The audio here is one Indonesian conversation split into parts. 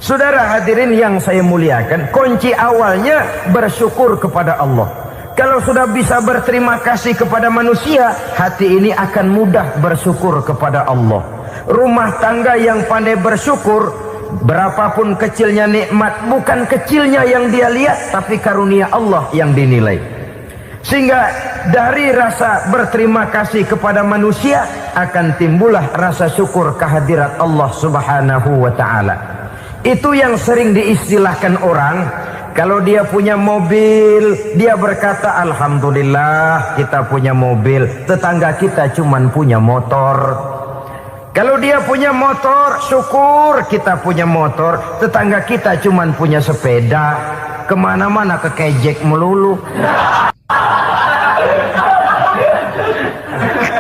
Saudara hadirin yang saya muliakan, kunci awalnya bersyukur kepada Allah. Kalau sudah bisa berterima kasih kepada manusia, hati ini akan mudah bersyukur kepada Allah. Rumah tangga yang pandai bersyukur, berapapun kecilnya nikmat, bukan kecilnya yang dia lihat, tapi karunia Allah yang dinilai. Sehingga dari rasa berterima kasih kepada manusia akan timbullah rasa syukur kehadirat Allah Subhanahu wa ta'ala. Itu yang sering diistilahkan orang, kalau dia punya mobil, dia berkata alhamdulillah kita punya mobil, tetangga kita cuman punya motor. Kalau dia punya motor, syukur kita punya motor, tetangga kita cuman punya sepeda, kemana-mana kekejek melulu.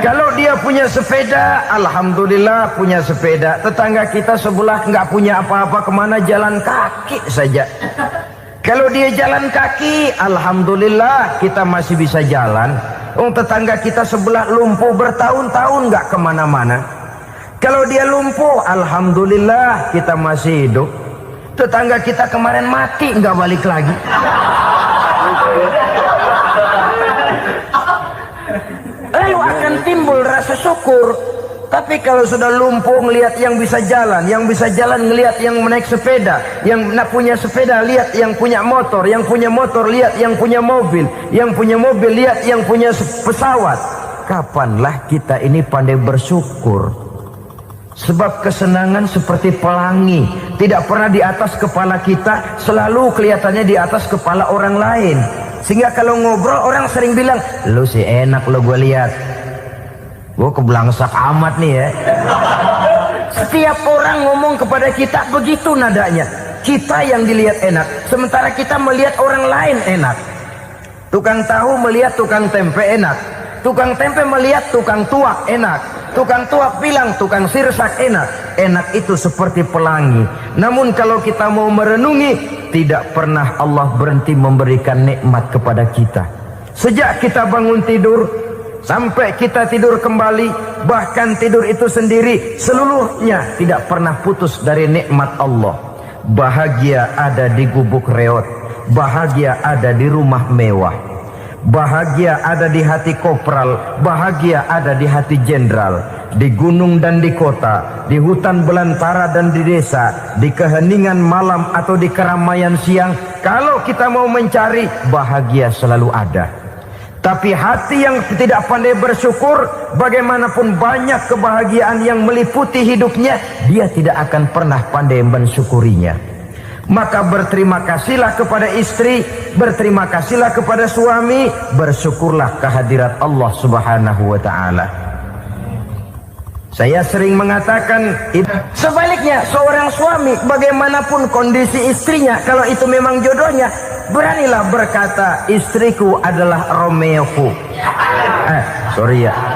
Kalau dia punya sepeda, alhamdulillah punya sepeda, tetangga kita sebelah nggak punya apa-apa, kemana jalan kaki saja. Kalau dia jalan kaki, alhamdulillah kita masih bisa jalan. Tetangga kita sebelah lumpuh bertahun-tahun nggak kemana-mana. Kalau dia lumpuh, alhamdulillah kita masih hidup. Tetangga kita kemarin mati nggak balik lagi. Lalu akan timbul rasa syukur. Tapi kalau sudah lumpuh ngelihat yang bisa jalan ngelihat yang naik sepeda, yang punya sepeda lihat yang punya motor lihat yang punya mobil lihat yang punya pesawat. Kapanlah kita ini pandai bersyukur? Sebab kesenangan seperti pelangi, tidak pernah di atas kepala kita, selalu kelihatannya di atas kepala orang lain. Sehingga kalau ngobrol orang sering bilang, lu sih enak lo gue lihat, gue keblangsak amat nih ya. Setiap orang ngomong kepada kita begitu nadanya. Kita yang dilihat enak, sementara kita melihat orang lain enak. Tukang tahu melihat tukang tempe enak, tukang tempe melihat tukang tuak enak, tukang tuak bilang tukang sirsak enak. Enak itu seperti pelangi. Namun kalau kita mau merenungi, tidak pernah Allah berhenti memberikan nikmat kepada kita. Sejak kita bangun tidur sampai kita tidur kembali, bahkan tidur itu sendiri, seluruhnya tidak pernah putus dari nikmat Allah. Bahagia ada di gubuk reot, bahagia ada di rumah mewah, bahagia ada di hati kopral, bahagia ada di hati jenderal, di gunung dan di kota, di hutan belantara dan di desa, di keheningan malam atau di keramaian siang. Kalau kita mau mencari, bahagia selalu ada. Tapi hati yang tidak pandai bersyukur, bagaimanapun banyak kebahagiaan yang meliputi hidupnya, dia tidak akan pernah pandai mensyukurinya. Maka berterima kasihlah kepada istri, berterima kasihlah kepada suami, bersyukurlah kehadirat Allah Subhanahu wa ta'ala. Saya sering mengatakan, sebaliknya seorang suami bagaimanapun kondisi istrinya, kalau itu memang jodohnya, beranilah berkata, istriku adalah Romeoku,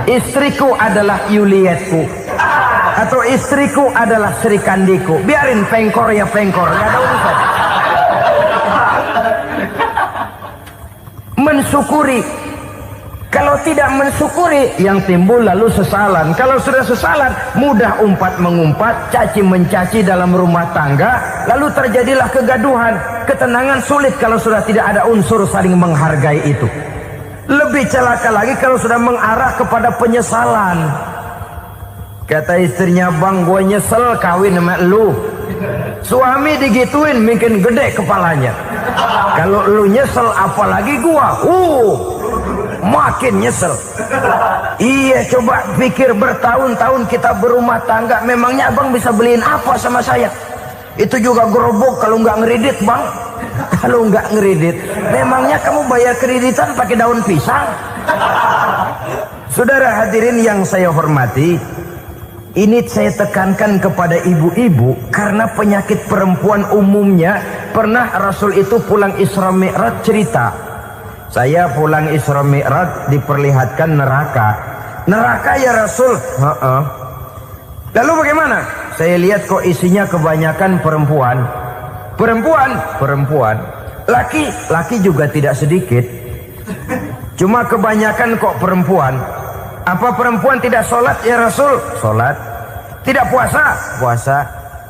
istriku adalah Julietku, atau istriku adalah Sri Kandiku. Biarin pengkor ya pengkor, nggak ada urusan. Mensyukuri. Kalau tidak mensyukuri, yang timbul lalu sesalan. Kalau sudah sesalan, mudah umpat mengumpat, caci mencaci dalam rumah tangga, lalu terjadilah kegaduhan. Ketenangan sulit kalau sudah tidak ada unsur saling menghargai itu. Lebih celaka lagi kalau sudah mengarah kepada penyesalan. Kata istrinya, bang gue nyesel kawin sama lu. Suami digituin mungkin gede kepalanya. Kalau lu nyesel apalagi gua, makin nyesel. Iya, coba pikir bertahun-tahun kita berumah tangga, memangnya abang bisa beliin apa sama saya? Itu juga gerobok kalau nggak ngeredit bang. Kalau nggak ngeredit, memangnya kamu bayar kreditan pakai daun pisang? Saudara hadirin yang saya hormati, ini saya tekankan kepada ibu-ibu karena penyakit perempuan umumnya. Pernah Rasul itu pulang Isra Mi'raj cerita, saya pulang Isra Mi'raj diperlihatkan neraka. Neraka ya Rasul? Lalu bagaimana? Saya lihat kok isinya kebanyakan perempuan. Perempuan. Laki juga tidak sedikit. Cuma kebanyakan kok perempuan. Apa perempuan tidak sholat ya Rasul? Sholat. Tidak puasa? Puasa.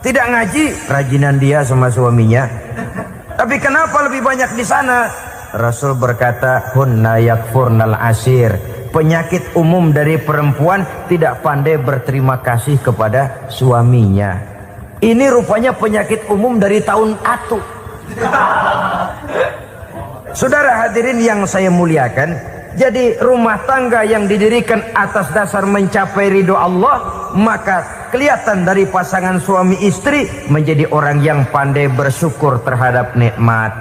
Tidak ngaji, rajinan dia sama suaminya. Tapi kenapa lebih banyak di sana? Rasul berkata, hunna yakfurnal ashir. Penyakit umum dari perempuan tidak pandai berterima kasih kepada suaminya. Ini rupanya penyakit umum dari tahun atu. Saudara hadirin yang saya muliakan, jadi rumah tangga yang didirikan atas dasar mencapai ridho Allah, maka kelihatan dari pasangan suami istri menjadi orang yang pandai bersyukur terhadap nikmat.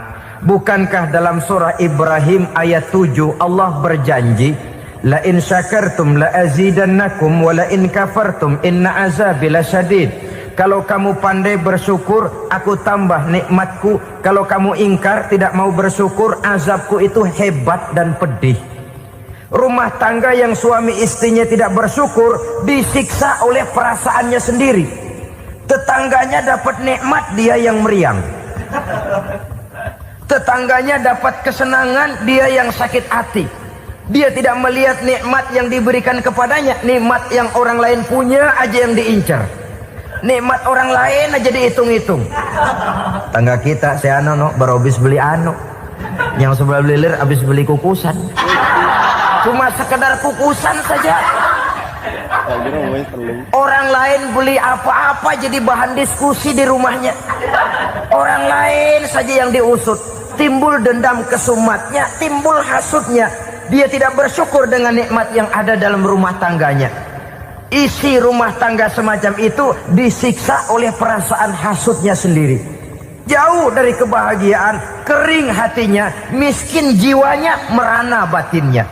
Bukankah dalam surah Ibrahim ayat 7 Allah berjanji, la in syakartum la azidannakum wa la in kafartum inna azabi lasyadid. Kalau kamu pandai bersyukur, aku tambah nikmatku. Kalau kamu ingkar, tidak mau bersyukur, azabku itu hebat dan pedih. Rumah tangga yang suami istrinya tidak bersyukur disiksa oleh perasaannya sendiri. Tetangganya dapat nikmat, dia yang meriang. Tetangganya dapat kesenangan, dia yang sakit hati. Dia tidak melihat nikmat yang diberikan kepadanya. Nikmat yang orang lain punya aja yang diincar. Nikmat orang lain aja dihitung-hitung. Tangga kita, si Ano baru habis beli yang sebelah belilir habis beli kukusan. Cuma sekedar kukusan saja. Orang lain beli apa-apa jadi bahan diskusi di rumahnya. Orang lain saja yang diusut. Timbul dendam kesumatnya, timbul hasutnya. Dia tidak bersyukur dengan nikmat yang ada dalam rumah tangganya. Isi rumah tangga semacam itu disiksa oleh perasaan hasutnya sendiri. Jauh dari kebahagiaan, kering hatinya, miskin jiwanya, merana batinnya.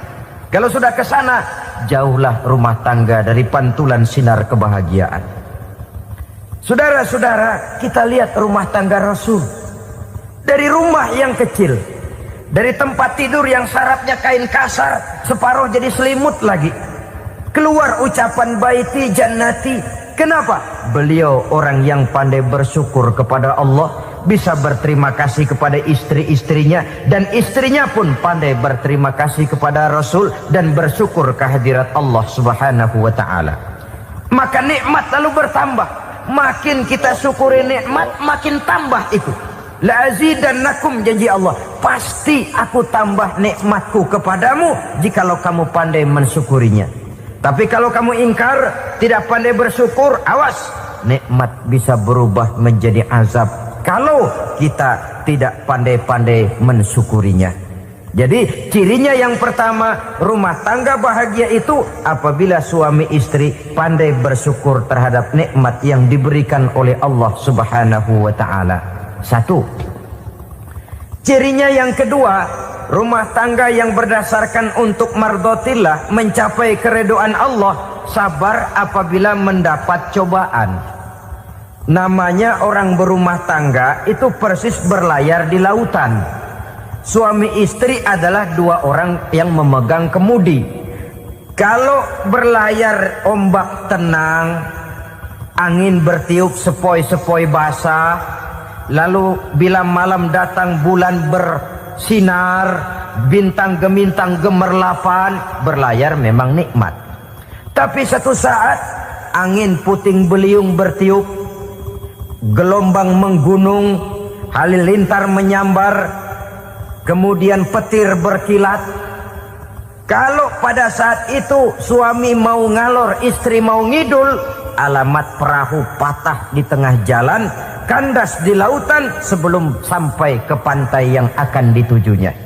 Kalau sudah ke sana, jauhlah rumah tangga dari pantulan sinar kebahagiaan. Saudara-saudara, kita lihat rumah tangga Rasul. Dari rumah yang kecil, dari tempat tidur yang sarapnya kain kasar, separuh jadi selimut lagi, keluar ucapan baiti jannati. Kenapa? Beliau orang yang pandai bersyukur kepada Allah, bisa berterima kasih kepada istri-istrinya, dan istrinya pun pandai berterima kasih kepada Rasul dan bersyukur kehadirat Allah Subhanahu wa ta'ala. Maka nikmat lalu bertambah. Makin kita syukuri nikmat, makin tambah itu. La azidannakum, janji Allah, pasti aku tambah nikmatku kepadamu jikalau kamu pandai mensyukurinya. Tapi kalau kamu ingkar, tidak pandai bersyukur, awas, nikmat bisa berubah menjadi azab kalau kita tidak pandai-pandai mensyukurinya. Jadi cirinya yang pertama, rumah tangga bahagia itu apabila suami istri pandai bersyukur terhadap nikmat yang diberikan oleh Allah Subhanahu wa ta'ala. Satu. Cirinya yang kedua, rumah tangga yang berdasarkan untuk mardotillah, mencapai keredoan Allah, sabar apabila mendapat cobaan. Namanya orang berumah tangga itu persis berlayar di lautan. Suami istri adalah dua orang yang memegang kemudi. Kalau berlayar ombak tenang, angin bertiup sepoi-sepoi basah, lalu bila malam datang bulan bersinar, bintang gemintang gemerlapan, berlayar memang nikmat. Tapi satu saat angin puting beliung bertiup, gelombang menggunung, halilintar menyambar, kemudian petir berkilat. Kalau pada saat itu suami mau ngalor, istri mau ngidul, alamat perahu patah di tengah jalan, kandas di lautan sebelum sampai ke pantai yang akan ditujunya.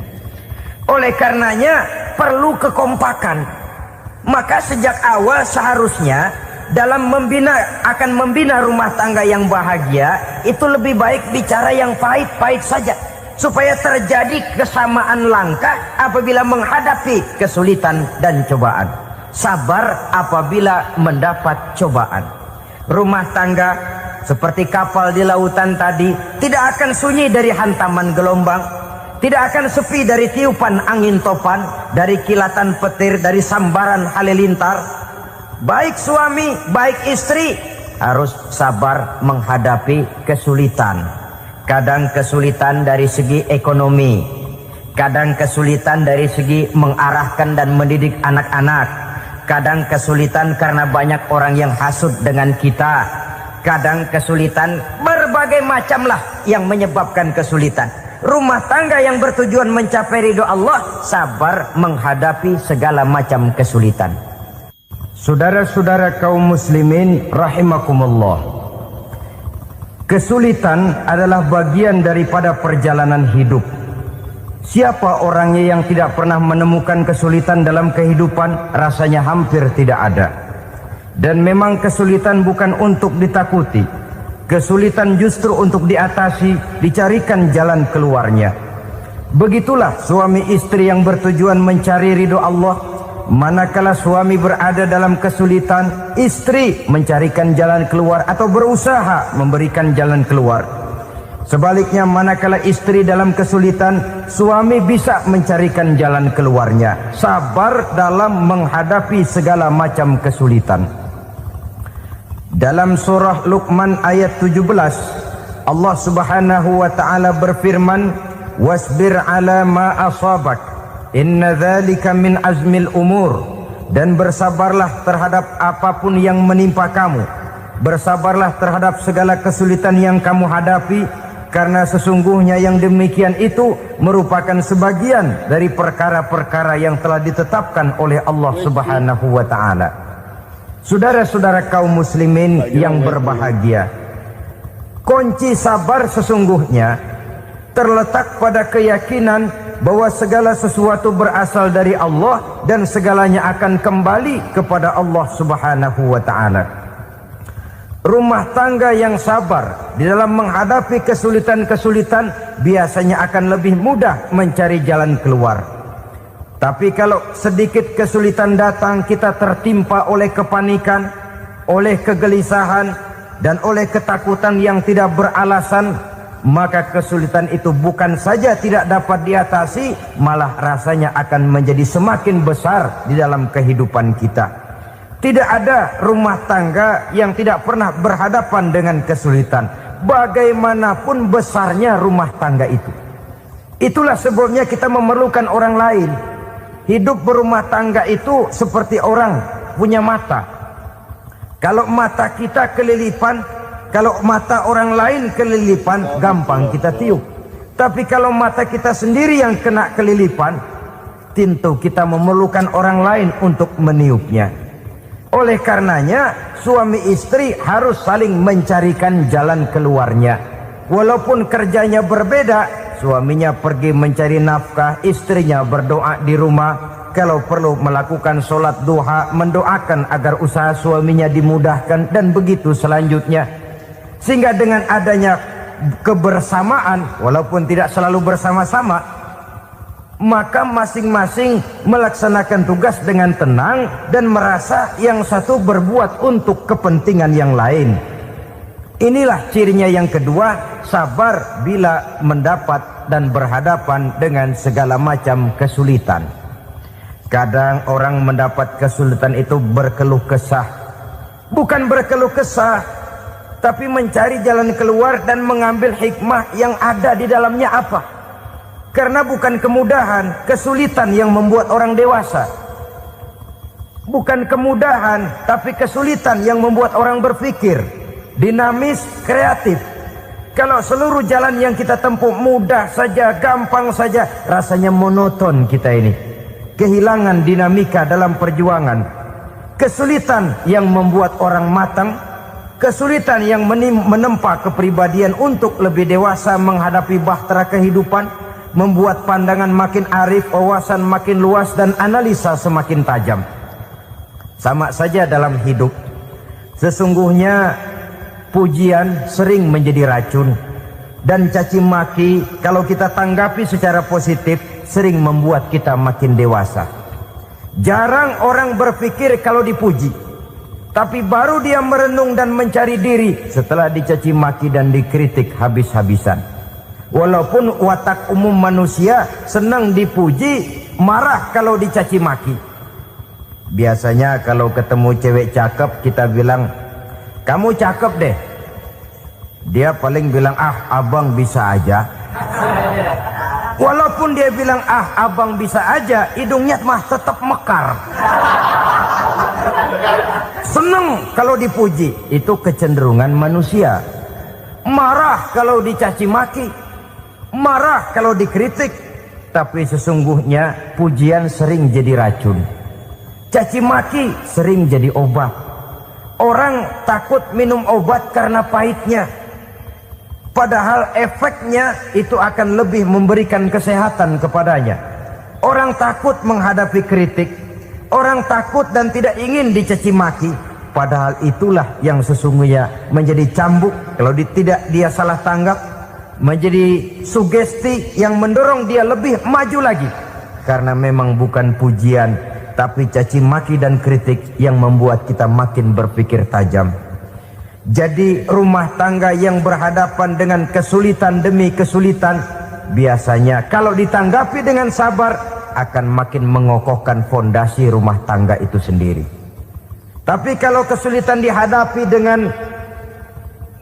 Oleh karenanya perlu kekompakan. Maka sejak awal seharusnya dalam akan membina rumah tangga yang bahagia, itu lebih baik bicara yang pahit-pahit saja, supaya terjadi kesamaan langkah apabila menghadapi kesulitan dan cobaan. Sabar apabila mendapat cobaan. Rumah tangga seperti kapal di lautan tadi tidak akan sunyi dari hantaman gelombang, tidak akan sepi dari tiupan angin topan, dari kilatan petir, dari sambaran halilintar. Baik suami, baik istri harus sabar menghadapi kesulitan. Kadang kesulitan dari segi ekonomi, kadang kesulitan dari segi mengarahkan dan mendidik anak-anak, kadang kesulitan karena banyak orang yang hasut dengan kita, kadang kesulitan berbagai macamlah yang menyebabkan kesulitan. Rumah tangga yang bertujuan mencapai ridho Allah sabar menghadapi segala macam kesulitan. Saudara-saudara kaum muslimin rahimakumullah, kesulitan adalah bagian daripada perjalanan hidup. Siapa orangnya yang tidak pernah menemukan kesulitan dalam kehidupan? Rasanya hampir tidak ada. Dan memang kesulitan bukan untuk ditakuti. Kesulitan justru untuk diatasi, dicarikan jalan keluarnya. Begitulah suami istri yang bertujuan mencari ridho Allah. Manakala suami berada dalam kesulitan, istri mencarikan jalan keluar atau berusaha memberikan jalan keluar. Sebaliknya, manakala istri dalam kesulitan, suami bisa mencarikan jalan keluarnya. Sabar dalam menghadapi segala macam kesulitan. Dalam surah Luqman ayat 17, Allah Subhanahu wa taala berfirman, "Wasbir 'ala ma asabak, inna dzalika min azmil umur." Dan bersabarlah terhadap apapun yang menimpa kamu. Bersabarlah terhadap segala kesulitan yang kamu hadapi, karena sesungguhnya yang demikian itu merupakan sebagian dari perkara-perkara yang telah ditetapkan oleh Allah Subhanahu wa taala. Saudara-saudara kaum muslimin yang berbahagia, kunci sabar sesungguhnya terletak pada keyakinan bahwa segala sesuatu berasal dari Allah dan segalanya akan kembali kepada Allah Subhanahu wa taala. Rumah tangga yang sabar di dalam menghadapi kesulitan-kesulitan biasanya akan lebih mudah mencari jalan keluar. Tapi kalau sedikit kesulitan datang, kita tertimpa oleh kepanikan, oleh kegelisahan, dan oleh ketakutan yang tidak beralasan, maka kesulitan itu bukan saja tidak dapat diatasi, malah rasanya akan menjadi semakin besar di dalam kehidupan kita. Tidak ada rumah tangga yang tidak pernah berhadapan dengan kesulitan, bagaimanapun besarnya rumah tangga itu. Itulah sebabnya kita memerlukan orang lain. Hidup berumah tangga itu seperti orang punya mata. Kalau mata kita kelilipan, kalau mata orang lain kelilipan, gampang kita tiup. Tapi kalau mata kita sendiri yang kena kelilipan, tentu kita memerlukan orang lain untuk meniupnya. Oleh karenanya, suami istri harus saling mencarikan jalan keluarnya. Walaupun kerjanya berbeda, suaminya pergi mencari nafkah, istrinya berdoa di rumah. Kalau perlu melakukan sholat duha, mendoakan agar usaha suaminya dimudahkan, dan begitu selanjutnya. Sehingga dengan adanya kebersamaan, walaupun tidak selalu bersama-sama, maka masing-masing melaksanakan tugas dengan tenang dan merasa yang satu berbuat untuk kepentingan yang lain. Inilah cirinya yang kedua, sabar bila mendapat dan berhadapan dengan segala macam kesulitan. Kadang orang mendapat kesulitan itu berkeluh kesah. Bukan berkeluh kesah, tapi mencari jalan keluar dan mengambil hikmah yang ada di dalamnya apa. Karena bukan kemudahan, kesulitan yang membuat orang dewasa. Bukan kemudahan, tapi kesulitan yang membuat orang berpikir dinamis, kreatif. Kalau seluruh jalan yang kita tempuh mudah saja, gampang saja, rasanya monoton kita ini. Kehilangan dinamika dalam perjuangan. Kesulitan yang membuat orang matang, kesulitan yang menempa kepribadian untuk lebih dewasa menghadapi bahtera kehidupan, membuat pandangan makin arif, wawasan makin luas, dan analisa semakin tajam. Sama saja dalam hidup. Sesungguhnya pujian sering menjadi racun, dan caci maki kalau kita tanggapi secara positif sering membuat kita makin dewasa. Jarang orang berpikir kalau dipuji, tapi baru dia merenung dan mencari diri setelah dicaci maki dan dikritik habis-habisan. Walaupun watak umum manusia senang dipuji, marah kalau dicaci maki. Biasanya kalau ketemu cewek cakep kita bilang, "Kamu cakep deh." Dia paling bilang, "Ah, abang bisa aja." Walaupun dia bilang, "Ah, abang bisa aja," hidungnya mah tetap mekar. Senang kalau dipuji, itu kecenderungan manusia. Marah kalau dicaci maki, marah kalau dikritik. Tapi sesungguhnya pujian sering jadi racun, caci maki sering jadi obat. Orang takut minum obat karena pahitnya, padahal efeknya itu akan lebih memberikan kesehatan kepadanya. Orang takut menghadapi kritik, orang takut dan tidak ingin dicaci maki, padahal itulah yang sesungguhnya menjadi cambuk kalau tidak dia salah tanggap, menjadi sugesti yang mendorong dia lebih maju lagi. Karena memang bukan pujian, tapi caci maki dan kritik yang membuat kita makin berpikir tajam. Jadi rumah tangga yang berhadapan dengan kesulitan demi kesulitan, biasanya kalau ditanggapi dengan sabar akan makin mengokohkan fondasi rumah tangga itu sendiri. Tapi kalau kesulitan dihadapi dengan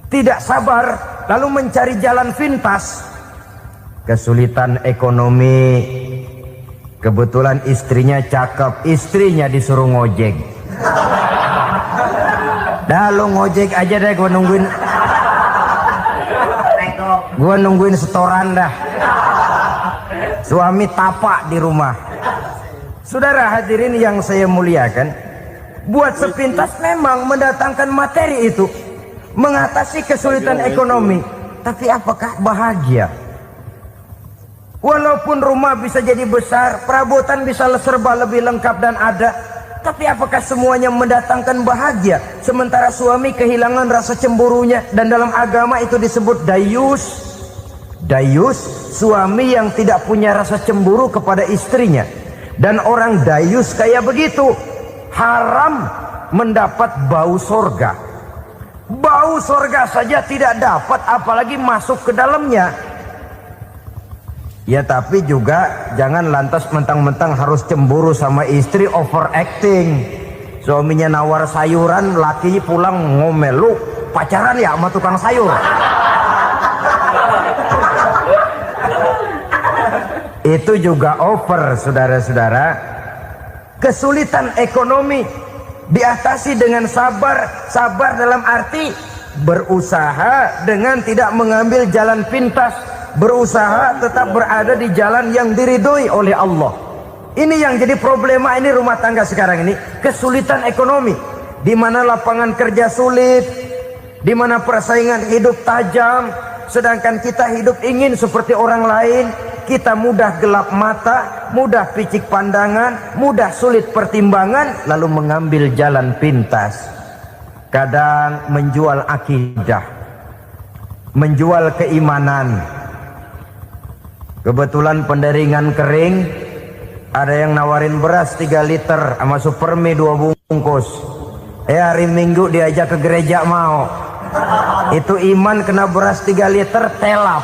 tidak sabar, lalu mencari jalan pintas, kesulitan ekonomi, kebetulan istrinya cakep, istrinya disuruh ngojek. Dah lo ngojek aja deh, gue nungguin setoran dah. Suami tapak di rumah. Saudara hadirin yang saya muliakan, buat sepintas memang mendatangkan materi itu, mengatasi kesulitan ekonomi, tapi apakah bahagia? Walaupun rumah bisa jadi besar, perabotan bisa serba lebih lengkap dan ada, tapi apakah semuanya mendatangkan bahagia? Sementara suami kehilangan rasa cemburunya, dan dalam agama itu disebut dayus. Dayus, suami yang tidak punya rasa cemburu kepada istrinya. Dan orang dayus kayak begitu haram mendapat bau sorga. Bau sorga saja tidak dapat, apalagi masuk ke dalamnya. Ya tapi juga jangan lantas mentang-mentang harus cemburu sama istri, overacting. Suaminya nawar sayuran, lakinya pulang ngomel, lu pacaran ya sama tukang sayur? Itu juga over, saudara-saudara. Kesulitan ekonomi diatasi dengan sabar. Sabar dalam arti berusaha dengan tidak mengambil jalan pintas, berusaha tetap berada di jalan yang diridhoi oleh Allah. Ini yang jadi problema ini rumah tangga sekarang ini, kesulitan ekonomi, di mana lapangan kerja sulit, di mana persaingan hidup tajam, sedangkan kita hidup ingin seperti orang lain. Kita mudah gelap mata, mudah picik pandangan, mudah sulit pertimbangan, lalu mengambil jalan pintas. Kadang menjual akidah, menjual keimanan. Kebetulan penderingan kering, ada yang nawarin beras 3 liter sama supermi 2 bungkus. Hari Minggu diajak ke gereja mau. Itu iman kena beras 3 liter telap.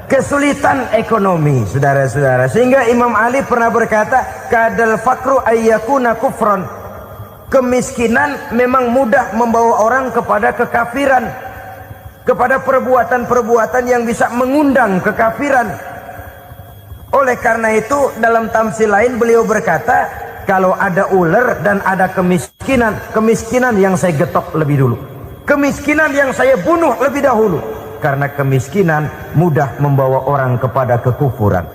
Kesulitan ekonomi, saudara-saudara, sehingga Imam Ali pernah berkata, kadal fakru ayyakuna kufron. Kemiskinan memang mudah membawa orang kepada kekafiran, kepada perbuatan-perbuatan yang bisa mengundang kekafiran. Oleh karena itu dalam tamsil lain beliau berkata, kalau ada ular dan ada kemiskinan, kemiskinan yang saya getok lebih dulu, kemiskinan yang saya bunuh lebih dahulu. Karena kemiskinan mudah membawa orang kepada kekufuran.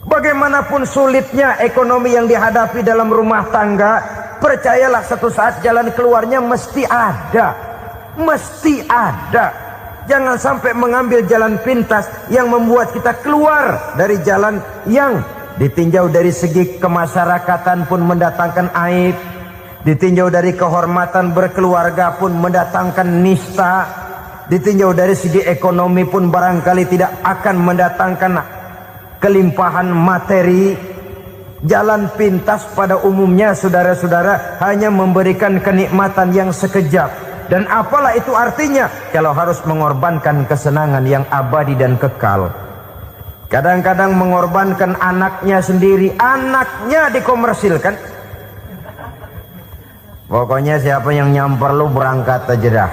Bagaimanapun sulitnya ekonomi yang dihadapi dalam rumah tangga, percayalah satu saat jalan keluarnya mesti ada. Mesti ada. Jangan sampai mengambil jalan pintas yang membuat kita keluar dari jalan yang ditinjau dari segi kemasyarakatan pun mendatangkan aib, ditinjau dari kehormatan berkeluarga pun mendatangkan nista, ditinjau dari segi ekonomi pun barangkali tidak akan mendatangkan kelimpahan materi. Jalan pintas pada umumnya, saudara-saudara, hanya memberikan kenikmatan yang sekejap. Dan apalah itu artinya kalau harus mengorbankan kesenangan yang abadi dan kekal. Kadang-kadang mengorbankan anaknya sendiri, anaknya dikomersilkan. Pokoknya siapa yang nyamper lu berangkat aja dah.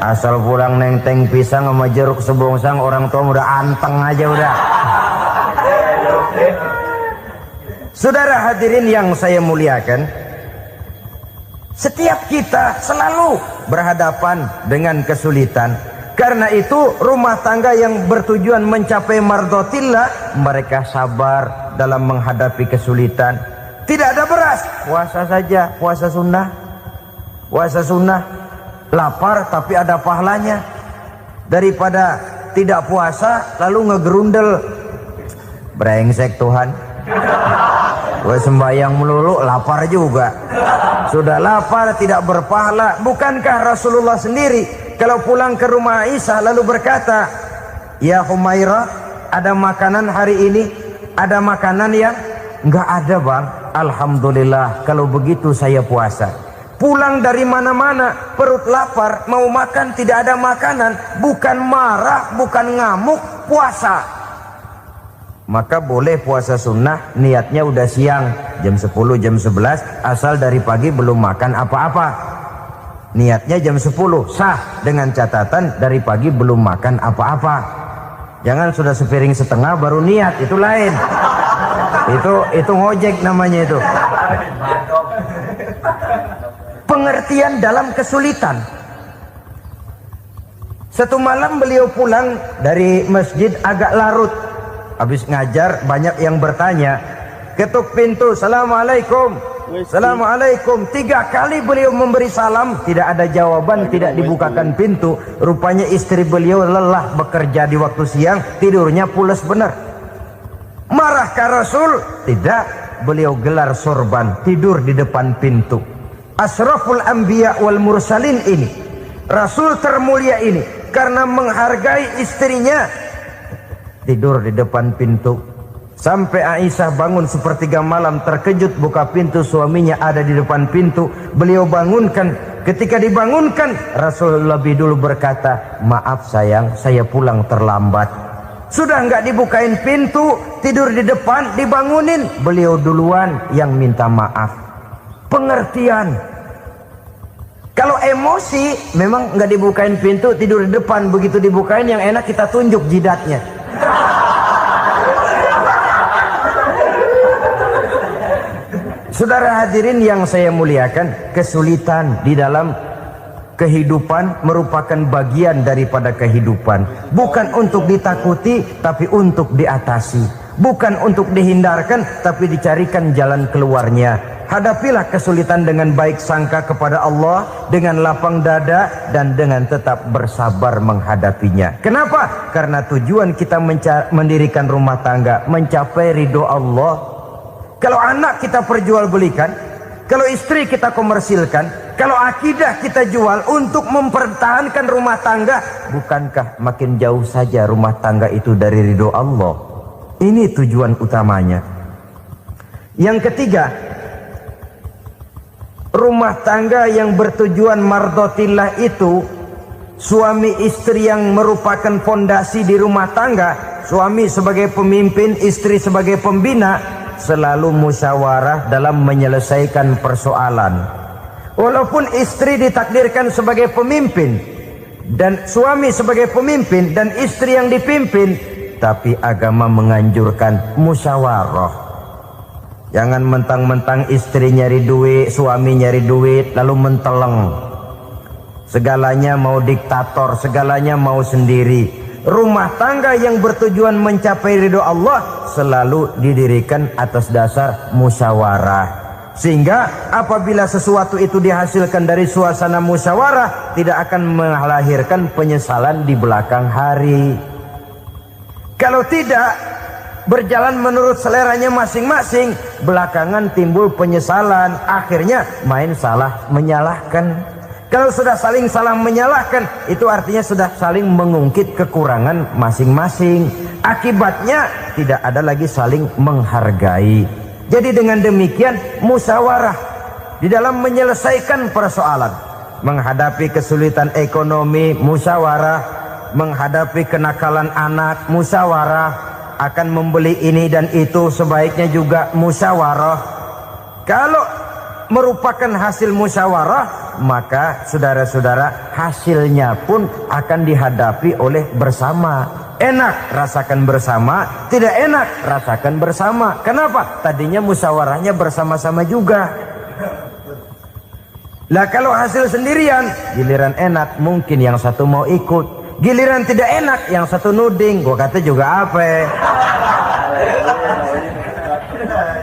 Asal pulang nenteng pisang sama jeruk sebongsang, orang tua udah anteng aja udah. Saudara hadirin yang saya muliakan, setiap kita selalu berhadapan dengan kesulitan. Karena itu rumah tangga yang bertujuan mencapai mardhatillah, mereka sabar dalam menghadapi kesulitan. Tidak ada beras, puasa saja, puasa sunnah. Puasa sunnah, lapar tapi ada pahalanya. Daripada tidak puasa lalu ngegerundel, brengsek Tuhan. Gue sembahyang melulu, lapar juga. Sudah lapar, tidak berpahala. Bukankah Rasulullah sendiri kalau pulang ke rumah Aisyah lalu berkata, "Ya Humairah, ada makanan hari ini?" Ada makanan yang enggak ada, Bang. Alhamdulillah, kalau begitu saya puasa. Pulang dari mana-mana, perut lapar, mau makan tidak ada makanan, bukan marah, bukan ngamuk, puasa. Maka boleh puasa sunnah, niatnya udah siang, jam 10, jam 11, asal dari pagi belum makan apa-apa. Niatnya jam 10, sah, dengan catatan dari pagi belum makan apa-apa. Jangan sudah sepiring setengah baru niat, itu lain. Itu ngojek namanya itu. Pengertian dalam kesulitan. Satu malam beliau pulang dari masjid agak larut. Habis ngajar banyak yang bertanya, ketuk pintu, "Assalamualaikum." "Assalamualaikum." 3 kali beliau memberi salam, tidak ada jawaban, tidak dibukakan pintu. Rupanya istri beliau lelah bekerja di waktu siang, tidurnya pules benar. Marahkah Rasul? Tidak, beliau gelar sorban, tidur di depan pintu. Asraful anbiya wal mursalin ini, Rasul termulia ini, karena menghargai istrinya, tidur di depan pintu. Sampai Aisyah bangun sepertiga malam, terkejut buka pintu, suaminya ada di depan pintu. Beliau bangunkan. Ketika dibangunkan, Rasul lebih dulu berkata, "Maaf sayang, saya pulang terlambat." Sudah nggak dibukain pintu, tidur di depan, dibangunin, beliau duluan yang minta maaf. Pengertian. Kalau emosi, memang nggak dibukain pintu, tidur di depan. Begitu dibukain, yang enak kita tunjuk jidatnya. Saudara hadirin yang saya muliakan, kesulitan di dalam kehidupan merupakan bagian daripada kehidupan. Bukan untuk ditakuti, tapi untuk diatasi. Bukan untuk dihindarkan, tapi dicarikan jalan keluarnya. Hadapilah kesulitan dengan baik sangka kepada Allah, dengan lapang dada, dan dengan tetap bersabar menghadapinya. Kenapa? Karena tujuan kita mendirikan rumah tangga, mencapai ridho Allah. Kalau anak kita perjualbelikan, kalau istri kita komersilkan, kalau akidah kita jual untuk mempertahankan rumah tangga, bukankah makin jauh saja rumah tangga itu dari ridho Allah? Ini tujuan utamanya. Yang ketiga, rumah tangga yang bertujuan mardhatillah itu, suami istri yang merupakan fondasi di rumah tangga, suami sebagai pemimpin, istri sebagai pembina, selalu musyawarah dalam menyelesaikan persoalan. Walaupun istri ditakdirkan sebagai pemimpin dan suami sebagai pemimpin dan istri yang dipimpin, tapi agama menganjurkan musyawarah. Jangan mentang-mentang istri nyari duit, suami nyari duit, lalu menteleng. Segalanya mau diktator, segalanya mau sendiri. Rumah tangga yang bertujuan mencapai ridho Allah selalu didirikan atas dasar musyawarah. Sehingga apabila sesuatu itu dihasilkan dari suasana musyawarah, tidak akan melahirkan penyesalan di belakang hari. Kalau tidak, berjalan menurut seleranya masing-masing, belakangan timbul penyesalan, akhirnya main salah menyalahkan. Kalau sudah saling salah menyalahkan, itu artinya sudah saling mengungkit kekurangan masing-masing. Akibatnya tidak ada lagi saling menghargai. Jadi dengan demikian musyawarah di dalam menyelesaikan persoalan. Menghadapi kesulitan ekonomi, musyawarah. Menghadapi kenakalan anak, musyawarah. Akan membeli ini dan itu, sebaiknya juga musyawarah. Kalau merupakan hasil musyawarah, maka saudara-saudara, hasilnya pun akan dihadapi oleh bersama. Enak rasakan bersama, tidak enak rasakan bersama. Kenapa? Tadinya musyawarahnya bersama-sama juga. Lah kalau hasil sendirian, giliran enak mungkin yang satu mau ikut, giliran tidak enak yang satu nuding. Gua kata juga apa?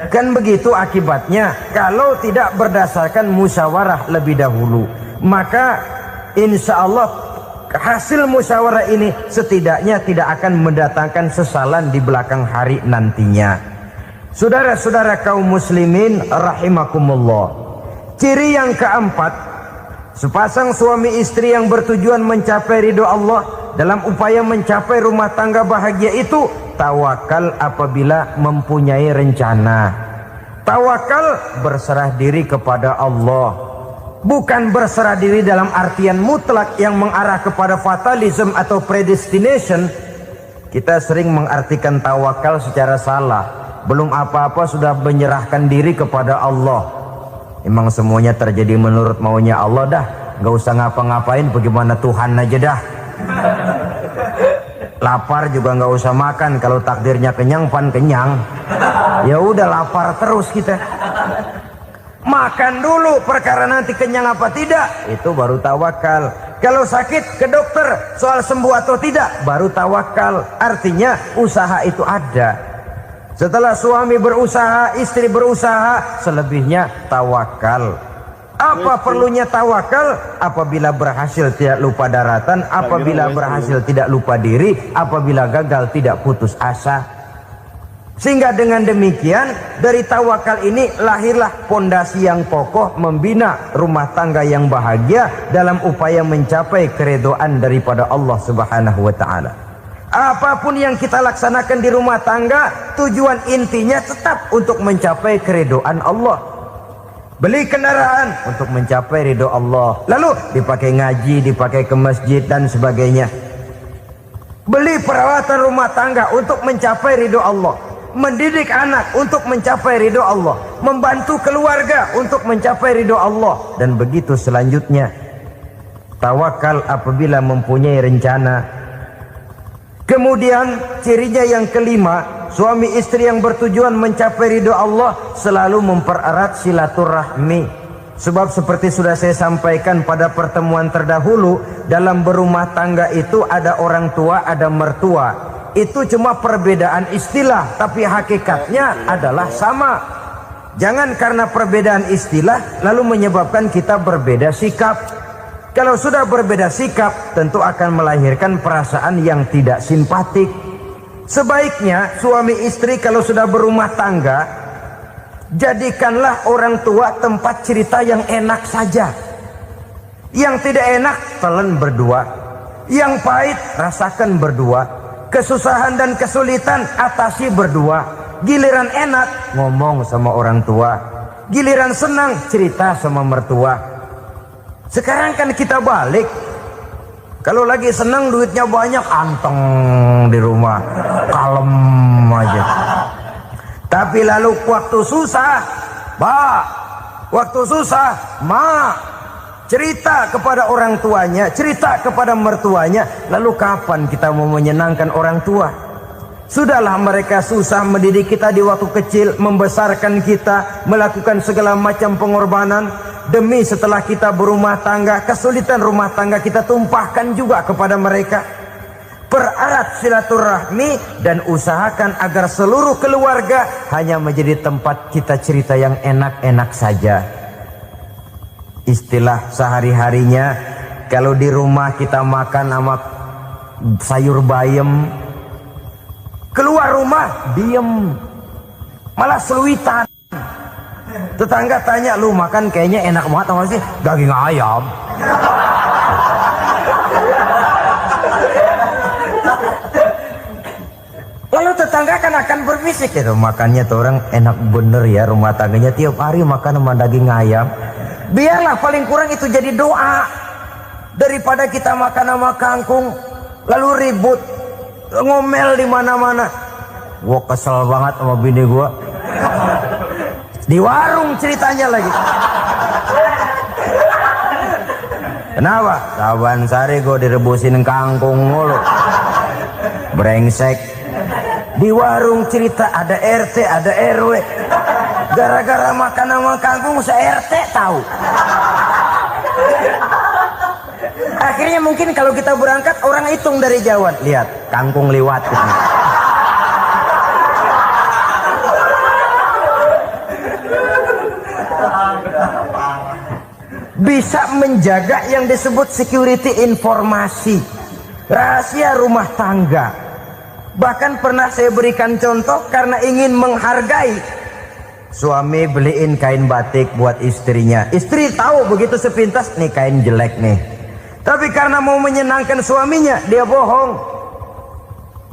Kan begitu akibatnya kalau tidak berdasarkan musyawarah lebih dahulu. Maka insya Allah hasil musyawarah ini setidaknya tidak akan mendatangkan sesalan di belakang hari nantinya. Saudara-saudara kaum muslimin rahimakumullah. Ciri yang keempat, sepasang suami istri yang bertujuan mencapai ridho Allah dalam upaya mencapai rumah tangga bahagia itu tawakal apabila mempunyai rencana. Tawakal berserah diri kepada Allah. Bukan berserah diri dalam artian mutlak yang mengarah kepada fatalism atau predestination. Kita sering mengartikan tawakal secara salah. Belum apa-apa sudah menyerahkan diri kepada Allah. Emang semuanya terjadi menurut maunya Allah dah. Gak usah ngapa-ngapain, bagaimana Tuhan aja dah. Lapar juga nggak usah makan, kalau takdirnya kenyang pan kenyang. Ya udah lapar terus kita. Makan dulu, perkara nanti kenyang apa tidak itu baru tawakal. Kalau sakit ke dokter, soal sembuh atau tidak baru tawakal. Artinya usaha itu ada. Setelah suami berusaha, istri berusaha, selebihnya tawakal. Apa perlunya tawakal? Apabila berhasil tidak lupa daratan, apabila berhasil tidak lupa diri, apabila gagal tidak putus asa. Sehingga dengan demikian dari tawakal ini lahirlah pondasi yang kokoh membina rumah tangga yang bahagia dalam upaya mencapai keridhaan daripada Allah Subhanahu wa taala. Apapun yang kita laksanakan di rumah tangga, tujuan intinya tetap untuk mencapai keridhaan Allah. Beli kendaraan untuk mencapai ridho Allah, lalu dipakai ngaji, dipakai ke masjid dan sebagainya. Beli peralatan rumah tangga untuk mencapai ridho Allah. Mendidik anak untuk mencapai ridho Allah. Membantu keluarga untuk mencapai ridho Allah. Dan begitu selanjutnya. Tawakal apabila mempunyai rencana. Kemudian cirinya yang kelima, suami istri yang bertujuan mencapai ridho Allah selalu mempererat silaturahmi. Sebab seperti sudah saya sampaikan pada pertemuan terdahulu, dalam berumah tangga itu ada orang tua, ada mertua. Itu cuma perbedaan istilah, tapi hakikatnya adalah sama. Jangan karena perbedaan istilah lalu menyebabkan kita berbeda sikap. Kalau sudah berbeda sikap, tentu akan melahirkan perasaan yang tidak simpatik. Sebaiknya suami istri kalau sudah berumah tangga, jadikanlah orang tua tempat cerita yang enak saja. Yang tidak enak, telan berdua. Yang pahit, rasakan berdua. Kesusahan dan kesulitan, atasi berdua. Giliran enak, ngomong sama orang tua. Giliran senang, cerita sama mertua. Sekarang kan kita balik. Kalau lagi senang duitnya banyak, anteng di rumah, kalem aja. Tapi lalu waktu susah, waktu susah, cerita kepada orang tuanya, cerita kepada mertuanya. Lalu kapan kita mau menyenangkan orang tua? Sudahlah mereka susah mendidik kita di waktu kecil, membesarkan kita, melakukan segala macam pengorbanan. Demi setelah kita berumah tangga, kesulitan rumah tangga kita tumpahkan juga kepada mereka. Pererat silaturahmi dan usahakan agar seluruh keluarga hanya menjadi tempat kita cerita yang enak-enak saja. Istilah sehari-harinya, kalau di rumah kita makan sama sayur bayam, keluar rumah diem, malah seluitan. Tetangga tanya, lu makan kayaknya enak banget apa sih? Daging ayam. Lalu tetangga akan berbisik, itu makannya tuh orang enak bener ya, rumah tangganya tiap hari makan sama daging ayam. Biarlah paling kurang itu jadi doa, daripada kita makan sama kangkung lalu ribut ngomel di mana-mana. Gua kesel banget sama bini gua. Di warung ceritanya lagi. Kenapa? Saban sari gue direbusin kangkung mulu. brengsek. Di warung cerita ada RT, ada RW. Gara-gara makan sama kangkung se-RT tahu. Akhirnya mungkin kalau kita berangkat orang hitung dari jauh. Lihat, kangkung liwat. Bisa menjaga yang disebut security informasi, rahasia rumah tangga. Bahkan pernah saya berikan contoh karena ingin menghargai. Suami beliin kain batik buat istrinya. Istri tahu begitu sepintas, nih kain jelek nih. Tapi karena mau menyenangkan suaminya, dia bohong.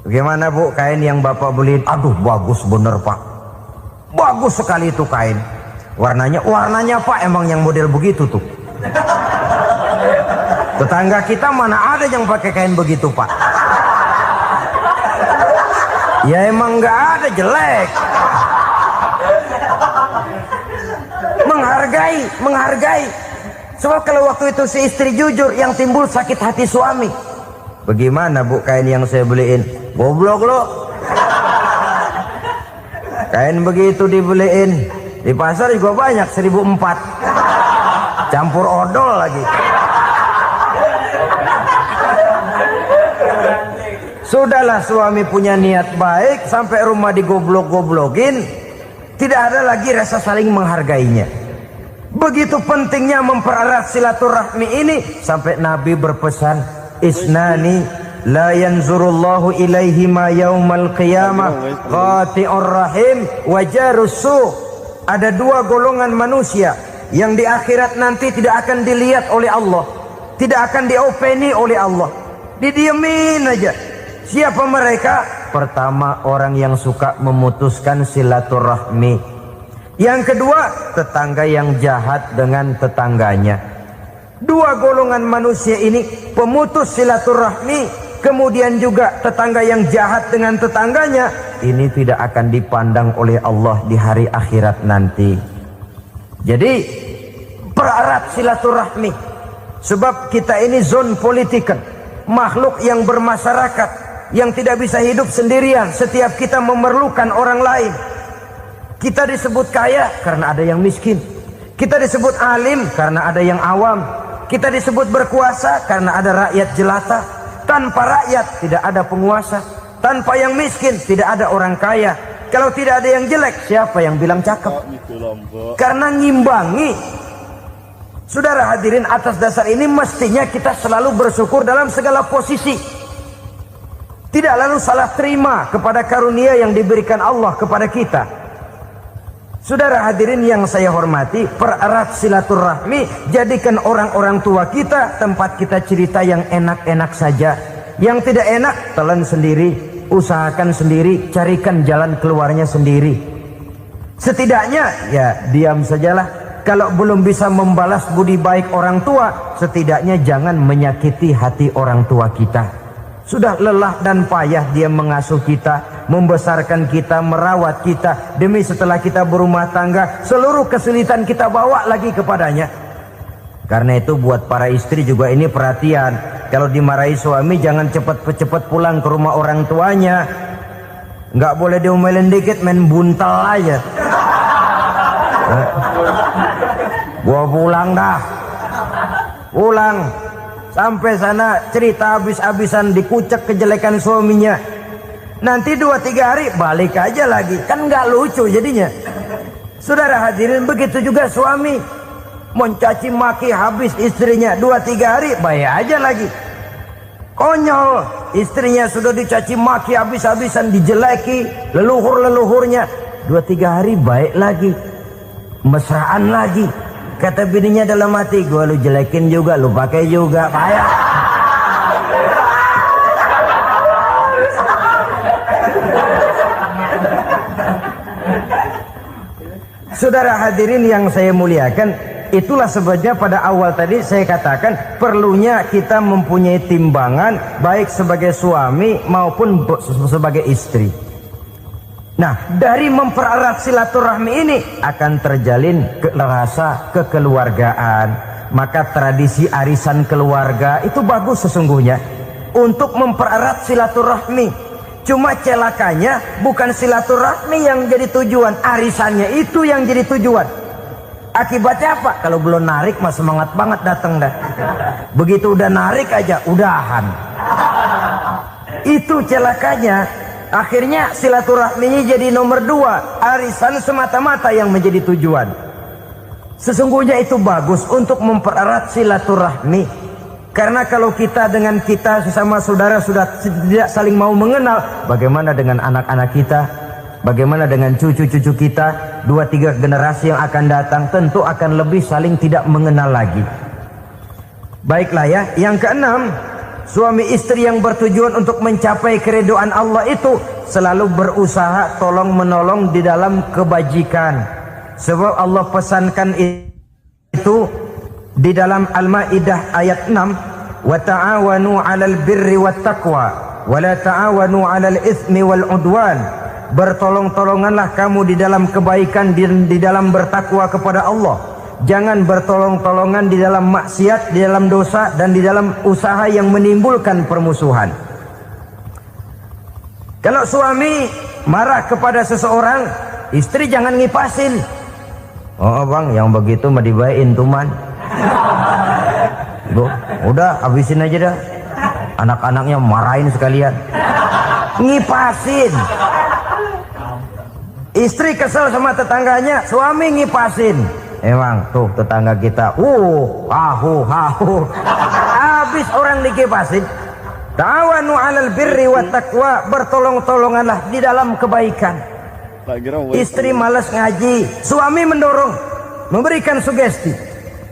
Bagaimana bu, kain yang bapak beliin? Aduh bagus bener pak. Bagus sekali itu kain. Warnanya pak emang yang model begitu tuh. Tetangga kita mana ada yang pakai kain begitu pak. Ya emang nggak ada, jelek. Menghargai. Sebab kalau waktu itu si istri jujur, yang timbul sakit hati suami. Bagaimana bu kain yang saya beliin? Goblok lo. Kain begitu dibeliin di pasar juga banyak 1.400, campur odol lagi. Sudahlah, suami punya niat baik, sampai rumah digoblok-goblokin, tidak ada lagi rasa saling menghargainya. Begitu pentingnya mempererat silaturahmi ini, sampai Nabi berpesan, isnani la yanzurullahu ilaihima yaumal qiyamah qati'ur rahim wa jarus su'. Ada dua golongan manusia yang di akhirat nanti tidak akan dilihat oleh Allah, tidak akan diopeni oleh Allah, didiemin aja. Siapa mereka? Pertama, orang yang suka memutuskan silaturahmi. Yang kedua, tetangga yang jahat dengan tetangganya. Dua golongan manusia ini, pemutus silaturahmi, kemudian juga tetangga yang jahat dengan tetangganya, ini tidak akan dipandang oleh Allah di hari akhirat nanti. Jadi pererat silaturahmi, sebab kita ini zon politikan, makhluk yang bermasyarakat, yang tidak bisa hidup sendirian. Setiap kita memerlukan orang lain. Kita disebut kaya karena ada yang miskin. Kita disebut alim karena ada yang awam. Kita disebut berkuasa karena ada rakyat jelata. Tanpa rakyat tidak ada penguasa. Tanpa yang miskin tidak ada orang kaya. Kalau tidak ada yang jelek, siapa yang bilang cakep? Karena ngimbangi. Saudara hadirin, atas dasar ini mestinya kita selalu bersyukur dalam segala posisi. Tidak lalu salah terima kepada karunia yang diberikan Allah kepada kita. Saudara hadirin yang saya hormati, pererat silaturahmi, jadikan orang-orang tua kita tempat kita cerita yang enak-enak saja. Yang tidak enak, telan sendiri, usahakan sendiri, carikan jalan keluarnya sendiri. Setidaknya, ya diam sajalah. Kalau belum bisa membalas budi baik orang tua, setidaknya jangan menyakiti hati orang tua kita. Sudah lelah dan payah dia mengasuh kita, membesarkan kita, merawat kita, demi setelah kita berumah tangga, seluruh kesulitan kita bawa lagi kepadanya. Karena itu buat para istri juga ini perhatian. Kalau dimarahi suami, jangan cepat-cepat pulang ke rumah orang tuanya. Nggak boleh diomelin dikit, main buntal aja. Gua pulang dah. Pulang. Sampai sana cerita habis-habisan, dikucek kejelekan suaminya. Nanti 2-3 hari balik aja lagi. Kan nggak lucu jadinya. Saudara hadirin, begitu juga suami. Mencaci maki habis istrinya, 2-3 hari bayar aja lagi. Konyol, istrinya sudah dicaci maki habis-habisan, dijeleki leluhur-leluhurnya, 2-3 hari baik lagi, mesraan lagi. Kata bininya dalam hati, gua lu jelekin juga, lu pakai juga, payah. Saudara hadirin yang saya muliakan, itulah sebabnya pada awal tadi saya katakan perlunya kita mempunyai timbangan baik sebagai suami maupun sebagai istri. Nah, dari mempererat silaturahmi ini akan terjalin rasa kekeluargaan. Maka tradisi arisan keluarga itu bagus sesungguhnya. untuk mempererat silaturahmi. Cuma celakanya bukan silaturahmi yang jadi tujuan, arisannya itu yang jadi tujuan. Akibatnya apa? Kalau belum narik mah semangat banget datang dah. Begitu udah narik aja udahan. Itu celakanya. Akhirnya silaturahminya jadi nomor 2, arisan semata-mata yang menjadi tujuan. Sesungguhnya itu bagus untuk mempererat silaturahmi. Karena kalau kita dengan kita sesama saudara sudah tidak saling mau mengenal, bagaimana dengan anak-anak kita? Bagaimana dengan cucu-cucu kita? 2-3 generasi yang akan datang tentu akan lebih saling tidak mengenal lagi. Baiklah ya, yang keenam, suami istri yang bertujuan untuk mencapai keridhaan Allah itu selalu berusaha tolong menolong di dalam kebajikan. Sebab Allah pesankan itu di dalam Al-Maidah ayat 6, wa ta'awanu 'alal birri wat taqwa wa la ta'awanu 'alal itsmi wal 'udwan. Bertolong-tolonganlah kamu di dalam kebaikan, di dalam bertakwa kepada Allah. Jangan bertolong-tolongan di dalam maksiat, di dalam dosa, dan di dalam usaha yang menimbulkan permusuhan. Kalau suami marah kepada seseorang, istri jangan ngipasin. Oh bang, yang begitu mah dibayain tuman. Udah habisin aja dah. Anak-anaknya marahin sekalian. Ngipasin. Istri kesel sama tetangganya, suami ngipasin. Emang tuh tetangga kita, hahu. Habis orang dikipasin. Ta'awanu 'alal birri wat taqwa, bertolong-tolonganlah di dalam kebaikan. Istri malas ngaji, suami mendorong, memberikan sugesti.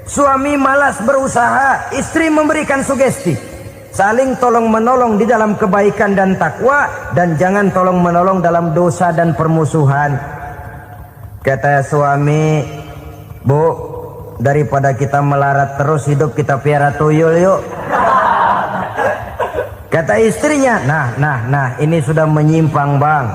Suami malas berusaha, istri memberikan sugesti. Saling tolong menolong di dalam kebaikan dan takwa, dan jangan tolong menolong dalam dosa dan permusuhan. Kata suami, Bu, daripada kita melarat terus hidup, kita piara tuyul yuk. Kata istrinya, nah ini sudah menyimpang bang.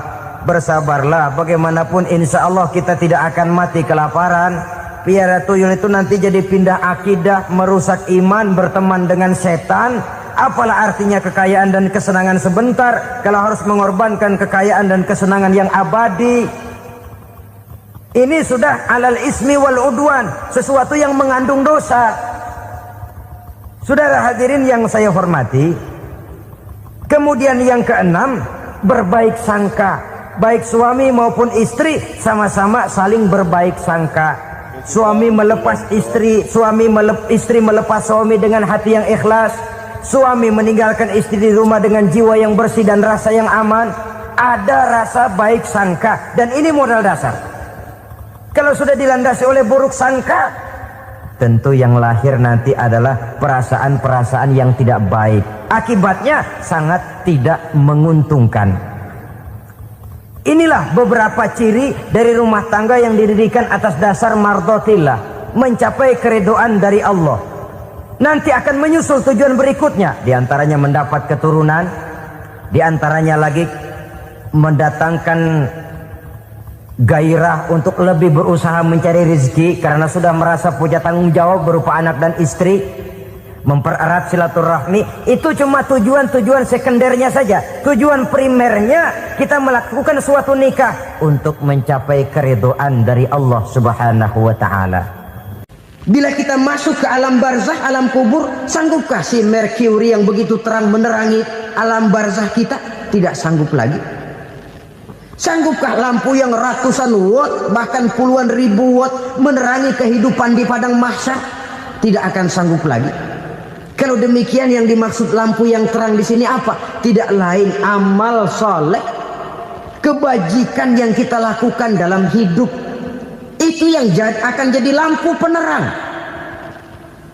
Bersabarlah, bagaimanapun insya Allah kita tidak akan mati kelaparan. Piara tuyul itu nanti jadi pindah akidah, merusak iman, berteman dengan setan. Apalah artinya kekayaan dan kesenangan sebentar kalau harus mengorbankan kekayaan dan kesenangan yang abadi. Ini sudah alal ismi wal udwan, sesuatu yang mengandung dosa. Saudara hadirin yang saya hormati, kemudian yang keenam, berbaik sangka. Baik suami maupun istri sama-sama saling berbaik sangka. Suami melepas istri, istri melepas suami dengan hati yang ikhlas. Suami meninggalkan istri di rumah dengan jiwa yang bersih dan rasa yang aman. Ada rasa baik sangka, dan ini modal dasar. Kalau sudah dilandasi oleh buruk sangka, tentu yang lahir nanti adalah perasaan-perasaan yang tidak baik. Akibatnya sangat tidak menguntungkan. Inilah beberapa ciri dari rumah tangga yang didirikan atas dasar mardhatillah, mencapai keridhaan dari Allah. Nanti akan menyusul tujuan berikutnya, diantaranya mendapat keturunan, diantaranya lagi mendatangkan gairah untuk lebih berusaha mencari rezeki karena sudah merasa punya tanggung jawab berupa anak dan istri. Mempererat silaturahmi itu cuma tujuan-tujuan sekundernya saja. Tujuan primernya kita melakukan suatu nikah untuk mencapai keridhaan dari Allah Subhanahu wa taala. Bila kita masuk ke alam barzah, alam kubur, sanggupkah si Merkuri yang begitu terang menerangi alam barzah kita? Tidak sanggup lagi. Sanggupkah lampu yang ratusan watt, bahkan puluhan ribu watt menerangi kehidupan di padang mahsyar? Tidak akan sanggup lagi. Kalau demikian, yang dimaksud lampu yang terang di sini apa? Tidak lain amal soleh, kebajikan yang kita lakukan dalam hidup. Itu yang akan jadi lampu penerang.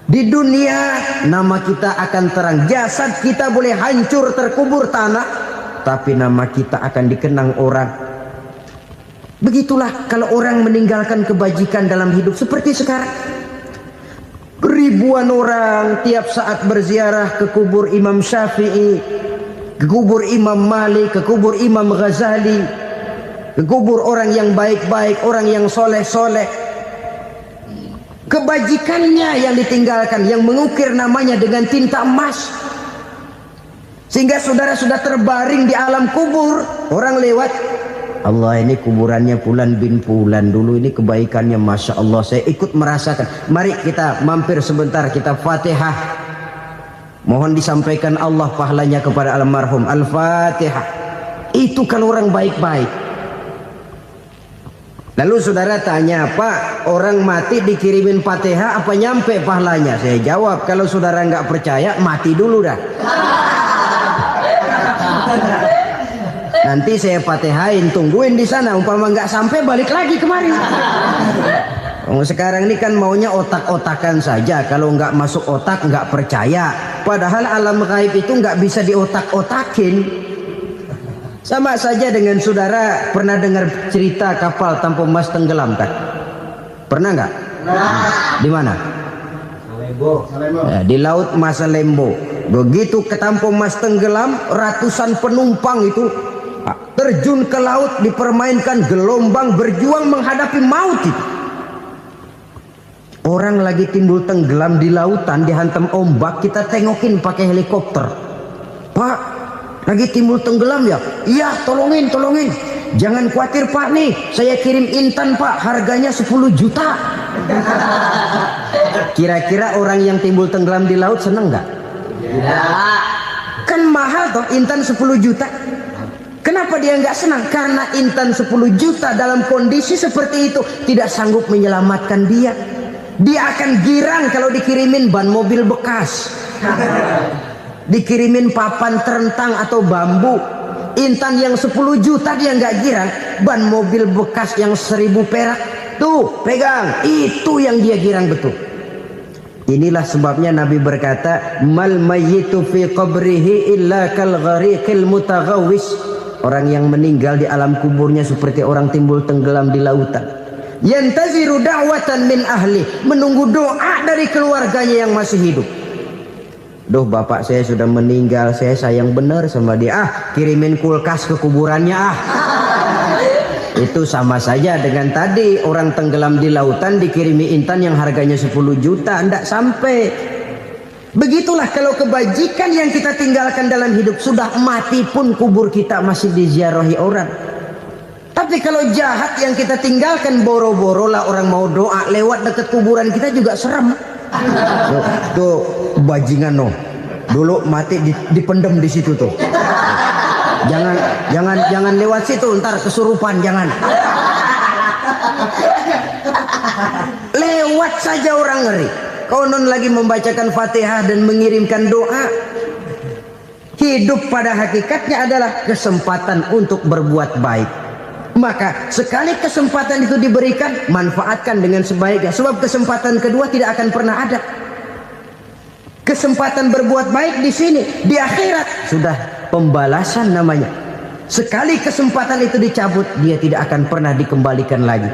Di dunia nama kita akan terang. Jasad kita boleh hancur terkubur tanah, tapi nama kita akan dikenang orang. Begitulah kalau orang meninggalkan kebajikan dalam hidup seperti sekarang. Ribuan orang tiap saat berziarah ke kubur Imam Syafi'i, ke kubur Imam Malik, ke kubur Imam Ghazali, ke kubur orang yang baik-baik, orang yang soleh-soleh. Kebajikannya yang ditinggalkan, yang mengukir namanya dengan tinta emas. Sehingga saudara sudah terbaring di alam kubur, orang lewat, Allah ini kuburannya Fulan bin Fulan, dulu ini kebaikannya Masya Allah, saya ikut merasakan. Mari kita mampir sebentar, kita Fatihah, mohon disampaikan Allah pahalanya kepada almarhum. Al-Fatihah. Itu kalau orang baik-baik. Lalu saudara tanya, Pak, orang mati dikirimin Fatihah apa nyampe pahalanya? Saya jawab, kalau saudara nggak percaya, mati dulu dah. Nanti saya Fatihain, tungguin di sana. Umpama nggak sampai, balik lagi kemari. Sekarang ini kan maunya otak-otakan saja. Kalau nggak masuk otak, nggak percaya. Padahal alam gaib itu nggak bisa diotak-otakin. Sama saja dengan saudara pernah dengar cerita kapal tanpa emas tenggelam kan? Pernah nggak? Di mana? Salembo. Ya, di laut Masalembo. Begitu ketampo emas tenggelam, ratusan penumpang itu terjun ke laut, dipermainkan gelombang, berjuang menghadapi maut itu. Orang lagi timbul tenggelam di lautan, dihantam ombak, kita tengokin pakai helikopter. Pak, lagi timbul tenggelam ya? Iya, tolongin. Jangan khawatir Pak, nih saya kirim intan Pak, harganya 10 juta. Kira-kira orang yang timbul tenggelam di laut seneng nggak? Ya. Kan mahal toh intan 10 juta. Kenapa dia nggak senang? Karena intan 10 juta dalam kondisi seperti itu tidak sanggup menyelamatkan dia. Dia akan girang kalau dikirimin ban mobil bekas, dikirimin papan terentang atau bambu. Intan yang 10 juta dia nggak girang. Ban mobil bekas yang 1000 perak, tuh pegang, itu yang dia girang betul. Inilah sebabnya Nabi berkata, mal mayyitu fi qabrihi illa kal ghariqil mutaghawwis. Orang yang meninggal di alam kuburnya seperti orang timbul tenggelam di lautan. Yantaziru da'watan min ahli, menunggu doa dari keluarganya yang masih hidup. Duh, bapak saya sudah meninggal, saya sayang benar sama dia. Kirimin kulkas ke kuburannya Itu sama saja dengan tadi orang tenggelam di lautan dikirimi intan yang harganya 10 juta, tidak sampai. Begitulah kalau kebajikan yang kita tinggalkan dalam hidup, sudah mati pun kubur kita masih diziarahi orang. Tapi kalau jahat yang kita tinggalkan, boro-boro lah orang mau doa lewat dekat kuburan kita juga serem. Tuh bajingan no, dulu mati dipendem di situ tuh. Jangan lewat situ, ntar kesurupan, jangan. Lewat saja orang ngeri. Konon lagi membacakan Fatihah dan mengirimkan doa. Hidup pada hakikatnya adalah kesempatan untuk berbuat baik. Maka sekali kesempatan itu diberikan, manfaatkan dengan sebaiknya. Sebab kesempatan kedua tidak akan pernah ada. Kesempatan berbuat baik di sini, di akhirat sudah pembalasan namanya. Sekali kesempatan itu dicabut, dia tidak akan pernah dikembalikan lagi.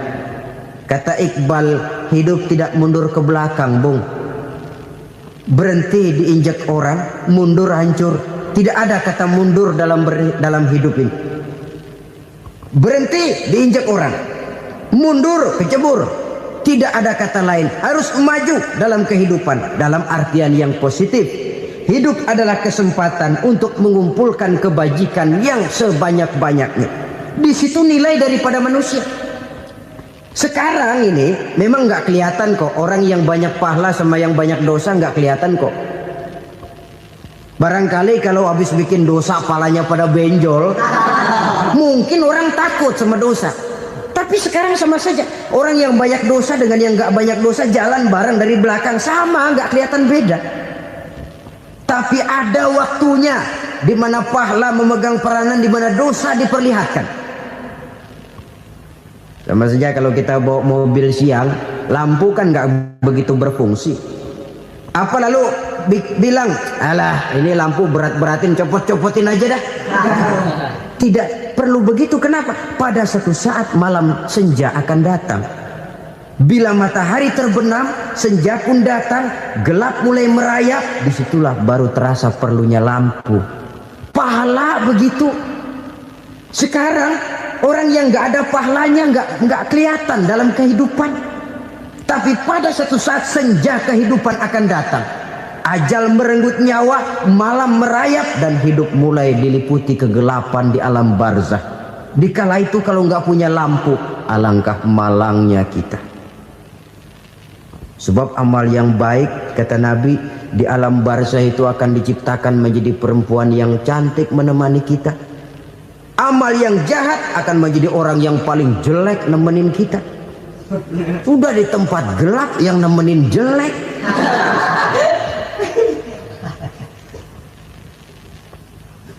Kata Iqbal, hidup tidak mundur ke belakang, Bung. Berhenti diinjak orang, mundur hancur. Tidak ada kata mundur dalam hidup ini. Berhenti diinjak orang, mundur kecebur. Tidak ada kata lain. Harus maju dalam kehidupan, dalam artian yang positif. Hidup adalah kesempatan untuk mengumpulkan kebajikan yang sebanyak-banyaknya. Di situ nilai daripada manusia. Sekarang ini memang nggak kelihatan kok, orang yang banyak pahala sama yang banyak dosa nggak kelihatan kok. Barangkali kalau habis bikin dosa palanya pada benjol, mungkin orang takut sama dosa. Tapi sekarang sama saja, orang yang banyak dosa dengan yang nggak banyak dosa jalan bareng dari belakang, sama, nggak kelihatan beda. Tapi ada waktunya di mana pahala memegang peranan, di mana dosa diperlihatkan. Sama saja kalau kita bawa mobil siang, lampu kan nggak begitu berfungsi. Apa lalu bilang, alah ini lampu berat-beratin, copot-copotin aja dah. Tidak perlu begitu. Kenapa? Pada suatu saat malam senja akan datang. Bila matahari terbenam, senja pun datang, gelap mulai merayap, disitulah baru terasa perlunya lampu. Pahala begitu. Sekarang orang yang nggak ada pahalanya nggak kelihatan dalam kehidupan. Tapi pada suatu saat senja kehidupan akan datang. Ajal merenggut nyawa, malam merayap, dan hidup mulai diliputi kegelapan di alam barzah. Dikala itu kalau nggak punya lampu, alangkah malangnya kita. Sebab amal yang baik, kata Nabi, di alam barzah itu akan diciptakan menjadi perempuan yang cantik menemani kita. Amal yang jahat akan menjadi orang yang paling jelek nemenin kita. Udah di tempat gelap yang nemenin jelek.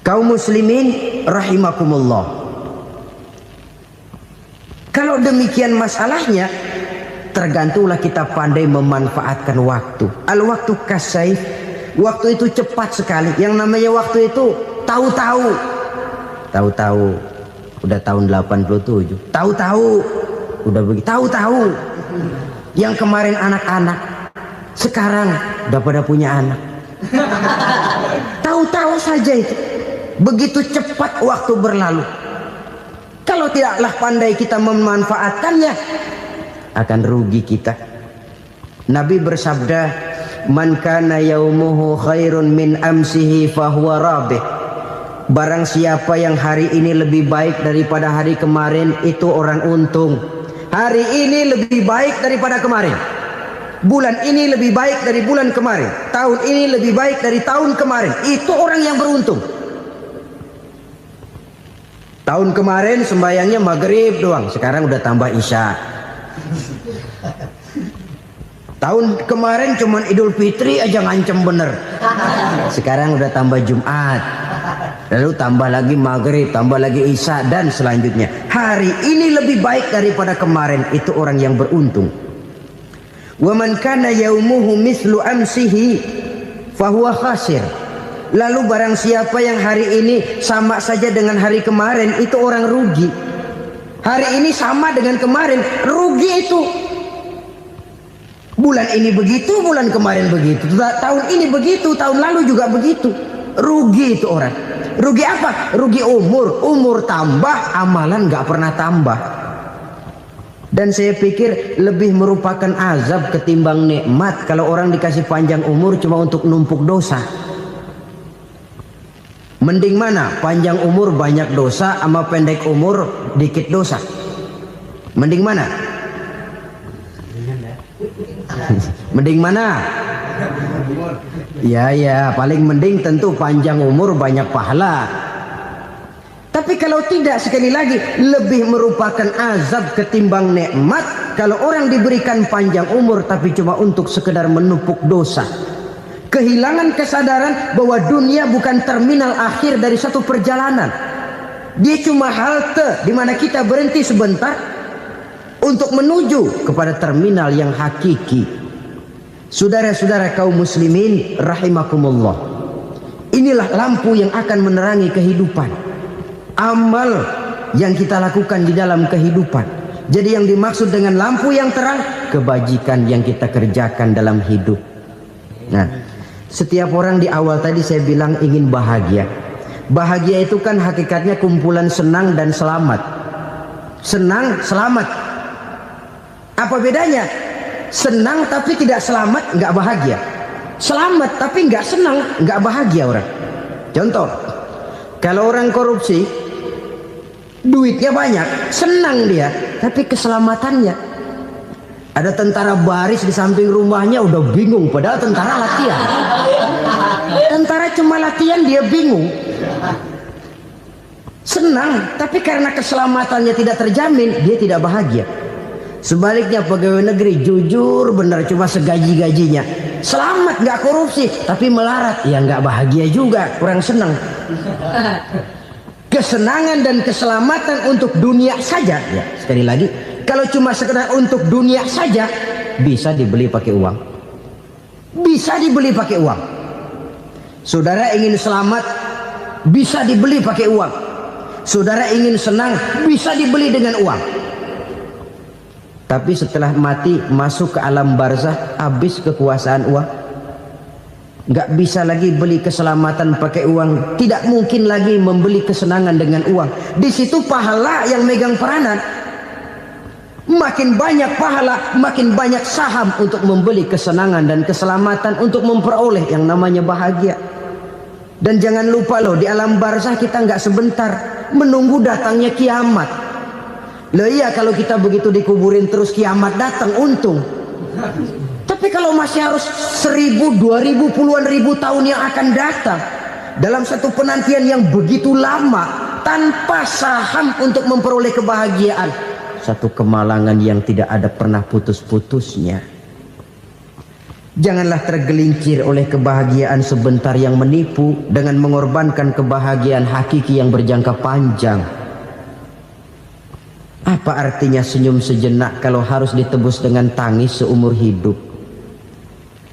Kaum muslimin rahimakumullah. Kalau demikian masalahnya, tergantunglah kita pandai memanfaatkan waktu. Al-waktu kasayf, waktu itu cepat sekali. Yang namanya waktu itu tahu-tahu. Tahu-tahu udah tahun 87. Tahu-tahu udah begitu. Tahu-tahu yang kemarin anak-anak, sekarang udah pada punya anak. Tahu-tahu saja itu. Begitu cepat waktu berlalu. Kalau tidaklah pandai kita memanfaatkannya, akan rugi kita. Nabi bersabda, "Man kana yaumuhu khairun min amsihi fahuwa rabih." Barang siapa yang hari ini lebih baik daripada hari kemarin, itu orang untung. Hari ini lebih baik daripada kemarin. Bulan ini lebih baik dari bulan kemarin. Tahun ini lebih baik dari tahun kemarin. Itu orang yang beruntung. Tahun kemarin sembayangnya maghrib doang, sekarang udah tambah isya. Tahun kemarin cuman Idul Fitri aja ngancem bener, sekarang udah tambah Jumat, lalu tambah lagi maghrib, tambah lagi isya, dan selanjutnya. Hari ini lebih baik daripada kemarin, itu orang yang beruntung. Wa man kana yaumuhu mislu amsihi fahuwa khasir. Lalu barang siapa yang hari ini sama saja dengan hari kemarin, itu orang rugi. Hari ini sama dengan kemarin, rugi itu. Bulan ini begitu, bulan kemarin begitu, tahun ini begitu, tahun lalu juga begitu. Rugi itu orang. Rugi apa? Rugi umur. Umur tambah, amalan gak pernah tambah. Dan saya pikir lebih merupakan azab ketimbang nikmat kalau orang dikasih panjang umur cuma untuk numpuk dosa. Mending mana? Panjang umur banyak dosa sama pendek umur dikit dosa? Mending mana? Mending mana? Ya, paling mending tentu panjang umur banyak pahala. Tapi kalau tidak, sekali lagi, lebih merupakan azab ketimbang nikmat kalau orang diberikan panjang umur tapi cuma untuk sekedar menumpuk dosa. Kehilangan kesadaran bahwa dunia bukan terminal akhir dari satu perjalanan. Dia cuma halte di mana kita berhenti sebentar untuk menuju kepada terminal yang hakiki. Saudara-saudara kaum muslimin rahimakumullah. Inilah lampu yang akan menerangi kehidupan. Amal yang kita lakukan di dalam kehidupan. Jadi yang dimaksud dengan lampu yang terang, kebajikan yang kita kerjakan dalam hidup. Nah, setiap orang di awal tadi saya bilang ingin bahagia. Bahagia itu kan hakikatnya kumpulan senang dan selamat. Senang, selamat. Apa bedanya? Senang tapi tidak selamat, nggak bahagia. Selamat tapi nggak senang, nggak bahagia orang. Contoh, kalau orang korupsi, duitnya banyak, senang dia, tapi keselamatannya. Ada tentara baris di samping rumahnya udah bingung, padahal tentara latihan. Tentara cuma latihan, dia bingung. Senang, tapi karena keselamatannya tidak terjamin, dia tidak bahagia. Sebaliknya pegawai negeri jujur benar, cuma segaji-gajinya. Selamat, nggak korupsi, tapi melarat, ya nggak bahagia juga, kurang senang. Kesenangan dan keselamatan untuk dunia saja, ya sekali lagi. Kalau cuma sekedar untuk dunia saja, bisa dibeli pakai uang. Bisa dibeli pakai uang. Saudara ingin selamat, bisa dibeli pakai uang. Saudara ingin senang, bisa dibeli dengan uang. Tapi setelah mati, masuk ke alam barzah, habis kekuasaan uang. Nggak bisa lagi beli keselamatan pakai uang. Tidak mungkin lagi membeli kesenangan dengan uang. Di situ pahala yang megang peranan. Makin banyak pahala, makin banyak saham untuk membeli kesenangan dan keselamatan, untuk memperoleh yang namanya bahagia. Dan jangan lupa loh, di alam barzah kita nggak sebentar, menunggu datangnya kiamat. Loh iya, kalau kita begitu dikuburin terus kiamat datang, untung. Tapi kalau masih harus 1000, 2000, puluhan ribu tahun yang akan datang, dalam satu penantian yang begitu lama, tanpa saham untuk memperoleh kebahagiaan, satu kemalangan yang tidak ada pernah putus-putusnya. Janganlah tergelincir oleh kebahagiaan sebentar yang menipu dengan mengorbankan kebahagiaan hakiki yang berjangka panjang. Apa artinya senyum sejenak kalau harus ditebus dengan tangis seumur hidup?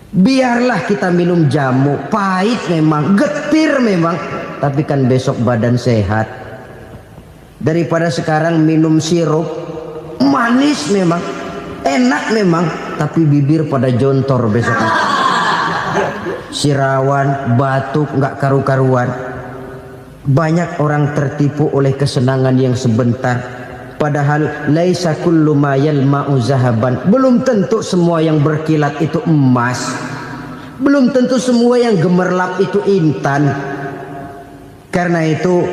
Biarlah kita minum jamu, pahit memang, getir memang, tapi kan besok badan sehat. Daripada sekarang minum sirup, manis memang, enak memang, tapi bibir pada jontor besok. Sirawan, batuk, nggak karu-karuan. Banyak orang tertipu oleh kesenangan yang sebentar, padahal laisa kullu ma yalma'u zahaban. Belum tentu semua yang berkilat itu emas, belum tentu semua yang gemerlap itu intan. Karena itu,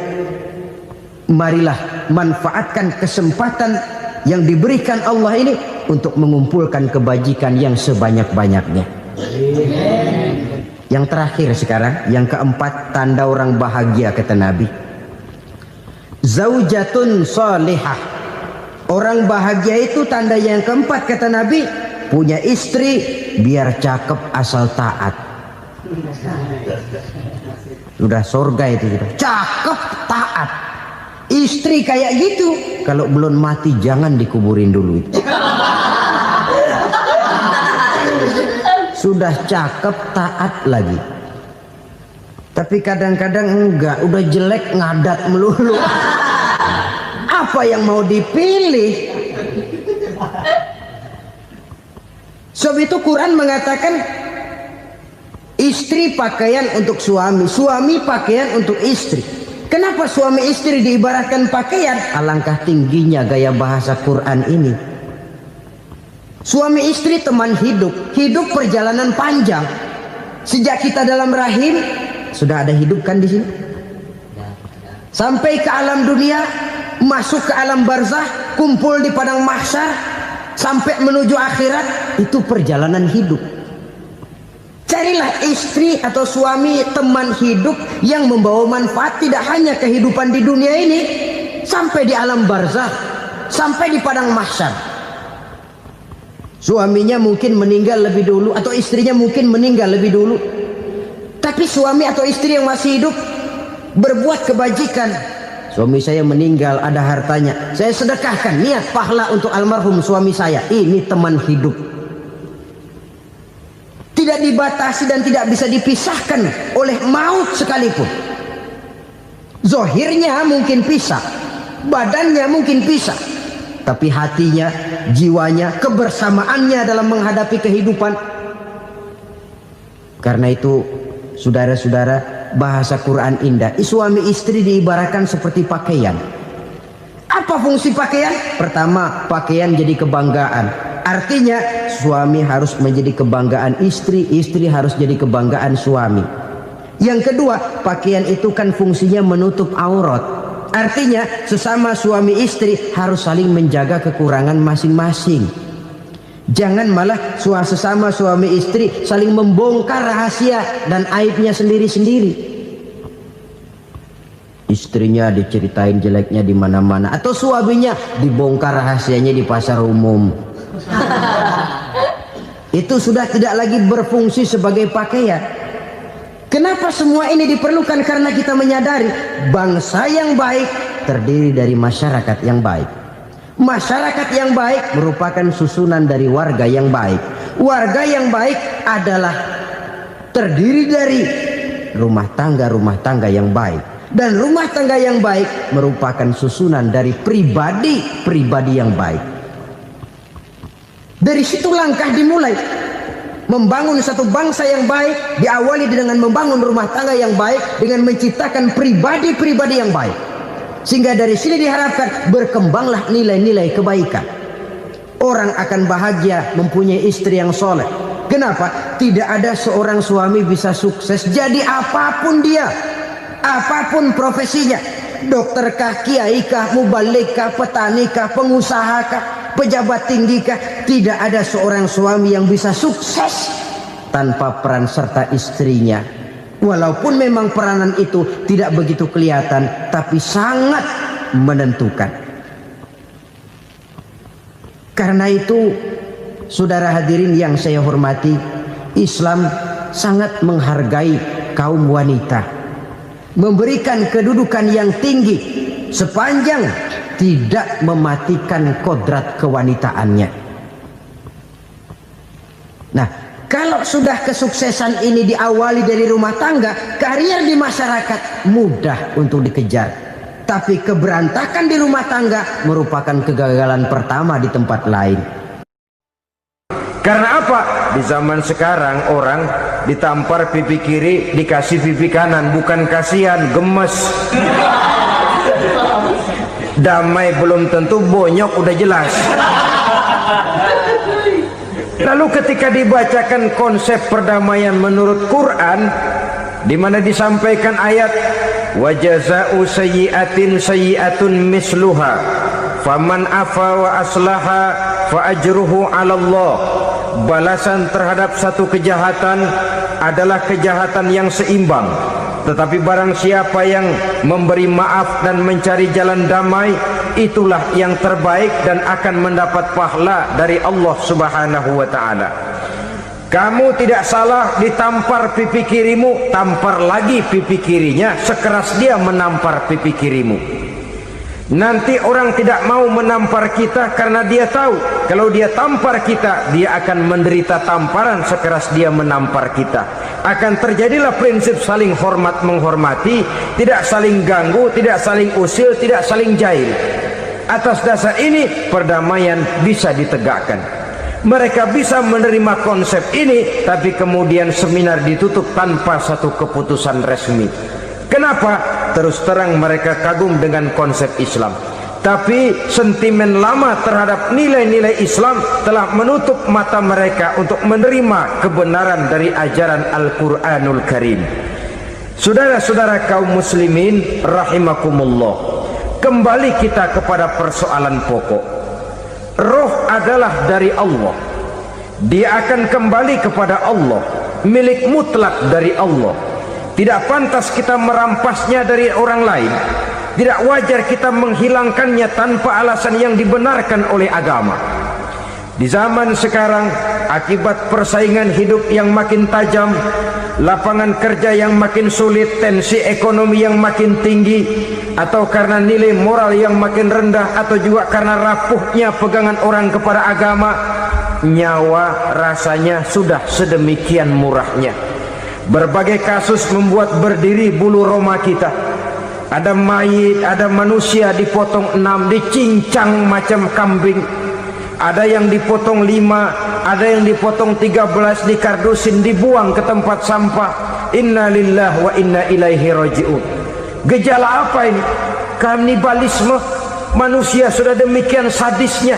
marilah manfaatkan kesempatan yang diberikan Allah ini untuk mengumpulkan kebajikan yang sebanyak-banyaknya. Yang terakhir sekarang, yang keempat, tanda orang bahagia kata Nabi. Zaujatun salihah. Orang bahagia itu tanda yang keempat kata Nabi, punya istri biar cakep asal taat. Sudah surga itu sudah. Cakep taat. Istri kayak gitu, kalau belum mati jangan dikuburin dulu itu. Sudah cakep taat lagi, tapi kadang-kadang enggak, udah jelek ngadat melulu. Apa yang mau dipilih? Sebab itu Quran mengatakan istri pakaian untuk suami, suami pakaian untuk istri. Kenapa suami istri diibaratkan pakaian? Alangkah tingginya gaya bahasa Quran ini. Suami istri teman hidup, hidup perjalanan panjang. Sejak kita dalam rahim sudah ada hidup kan di sini. Sampai ke alam dunia, masuk ke alam barzah, kumpul di padang mahsyar, sampai menuju akhirat, itu perjalanan hidup. Carilah istri atau suami teman hidup yang membawa manfaat tidak hanya kehidupan di dunia ini, sampai di alam barzah, sampai di padang mahsyar. Suaminya mungkin meninggal lebih dulu, atau istrinya mungkin meninggal lebih dulu, tapi suami atau istri yang masih hidup berbuat kebajikan. Suami saya meninggal, ada hartanya, saya sedekahkan, niat pahala untuk almarhum suami saya. Ini teman hidup, tidak dibatasi dan tidak bisa dipisahkan oleh maut sekalipun. Zohirnya mungkin pisah, badannya mungkin pisah, tapi hatinya, jiwanya, kebersamaannya dalam menghadapi kehidupan. Karena itu, saudara-saudara, bahasa Quran indah. Suami istri diibaratkan seperti pakaian. Apa fungsi pakaian? Pertama, pakaian jadi kebanggaan. Artinya suami harus menjadi kebanggaan istri, istri harus jadi kebanggaan suami. Yang kedua, pakaian itu kan fungsinya menutup aurat. Artinya sesama suami istri harus saling menjaga kekurangan masing-masing. Jangan malah sesama suami istri saling membongkar rahasia dan aibnya sendiri-sendiri. Istrinya diceritain jeleknya di mana-mana, atau suaminya dibongkar rahasianya di pasar umum. Itu sudah tidak lagi berfungsi sebagai pakaian. Kenapa semua ini diperlukan? Karena kita menyadari bangsa yang baik terdiri dari masyarakat yang baik. Masyarakat yang baik merupakan susunan dari warga yang baik. Warga yang baik adalah terdiri dari rumah tangga yang baik. Dan rumah tangga yang baik merupakan susunan dari pribadi yang baik. Dari situ langkah dimulai. Membangun satu bangsa yang baik diawali dengan membangun rumah tangga yang baik, dengan menciptakan pribadi-pribadi yang baik. Sehingga dari sini diharapkan berkembanglah nilai-nilai kebaikan. Orang akan bahagia mempunyai istri yang soleh. Kenapa? Tidak ada seorang suami bisa sukses jadi apapun dia, apapun profesinya, dokter kah, kiai kah, mubalik kah, petani kah, pengusaha kah, pejabat tinggi kah. Tidak ada seorang suami yang bisa sukses tanpa peran serta istrinya. Walaupun memang peranan itu tidak begitu kelihatan, tapi sangat menentukan. Karena itu, saudara hadirin yang saya hormati, Islam sangat menghargai kaum wanita, memberikan kedudukan yang tinggi sepanjang tidak mematikan kodrat kewanitaannya. Nah, kalau sudah kesuksesan ini diawali dari rumah tangga, karier di masyarakat mudah untuk dikejar. Tapi keberantakan di rumah tangga merupakan kegagalan pertama di tempat lain. Karena apa? Di zaman sekarang orang ditampar pipi kiri, dikasih pipi kanan. Bukan kasihan, gemes. Damai belum tentu, bonyok udah jelas. Lalu ketika dibacakan konsep perdamaian menurut Quran, di mana disampaikan ayat wa jazaa'u sayyi'atin sayyi'atun misluha faman afa wa aslaha fa ajruhu 'ala Allah. Balasan terhadap satu kejahatan adalah kejahatan yang seimbang, tetapi barang siapa yang memberi maaf dan mencari jalan damai, itulah yang terbaik dan akan mendapat pahala dari Allah Subhanahu wa ta'ala. Kamu tidak salah ditampar pipi kirimu, tampar lagi pipi kirinya sekeras dia menampar pipi kirimu. Nanti orang tidak mau menampar kita karena dia tahu kalau dia tampar kita, dia akan menderita tamparan sekeras dia menampar kita. Akan terjadilah prinsip saling hormat menghormati, tidak saling ganggu, tidak saling usil, tidak saling jahil. Atas dasar ini perdamaian bisa ditegakkan. Mereka bisa menerima konsep ini, tapi kemudian seminar ditutup tanpa satu keputusan resmi. Kenapa? Terus terang mereka kagum dengan konsep Islam, tapi sentimen lama terhadap nilai-nilai Islam telah menutup mata mereka untuk menerima kebenaran dari ajaran Al-Quranul Karim. Saudara-saudara kaum muslimin rahimakumullah, kembali kita kepada persoalan pokok. Roh adalah dari Allah, dia akan kembali kepada Allah, milik mutlak dari Allah. Tidak pantas kita merampasnya dari orang lain. Tidak wajar kita menghilangkannya tanpa alasan yang dibenarkan oleh agama. Di zaman sekarang, akibat persaingan hidup yang makin tajam, lapangan kerja yang makin sulit, tensi ekonomi yang makin tinggi, atau karena nilai moral yang makin rendah, atau juga karena rapuhnya pegangan orang kepada agama, nyawa rasanya sudah sedemikian murahnya. Berbagai kasus membuat berdiri bulu roma kita. Ada mayit, ada manusia dipotong 6, dicincang macam kambing. Ada yang dipotong 5, ada yang dipotong 13, dikardusin, dibuang ke tempat sampah. Inna lillahi wa inna ilaihi raji'un. Gejala apa ini? Kanibalisme. Manusia sudah demikian sadisnya,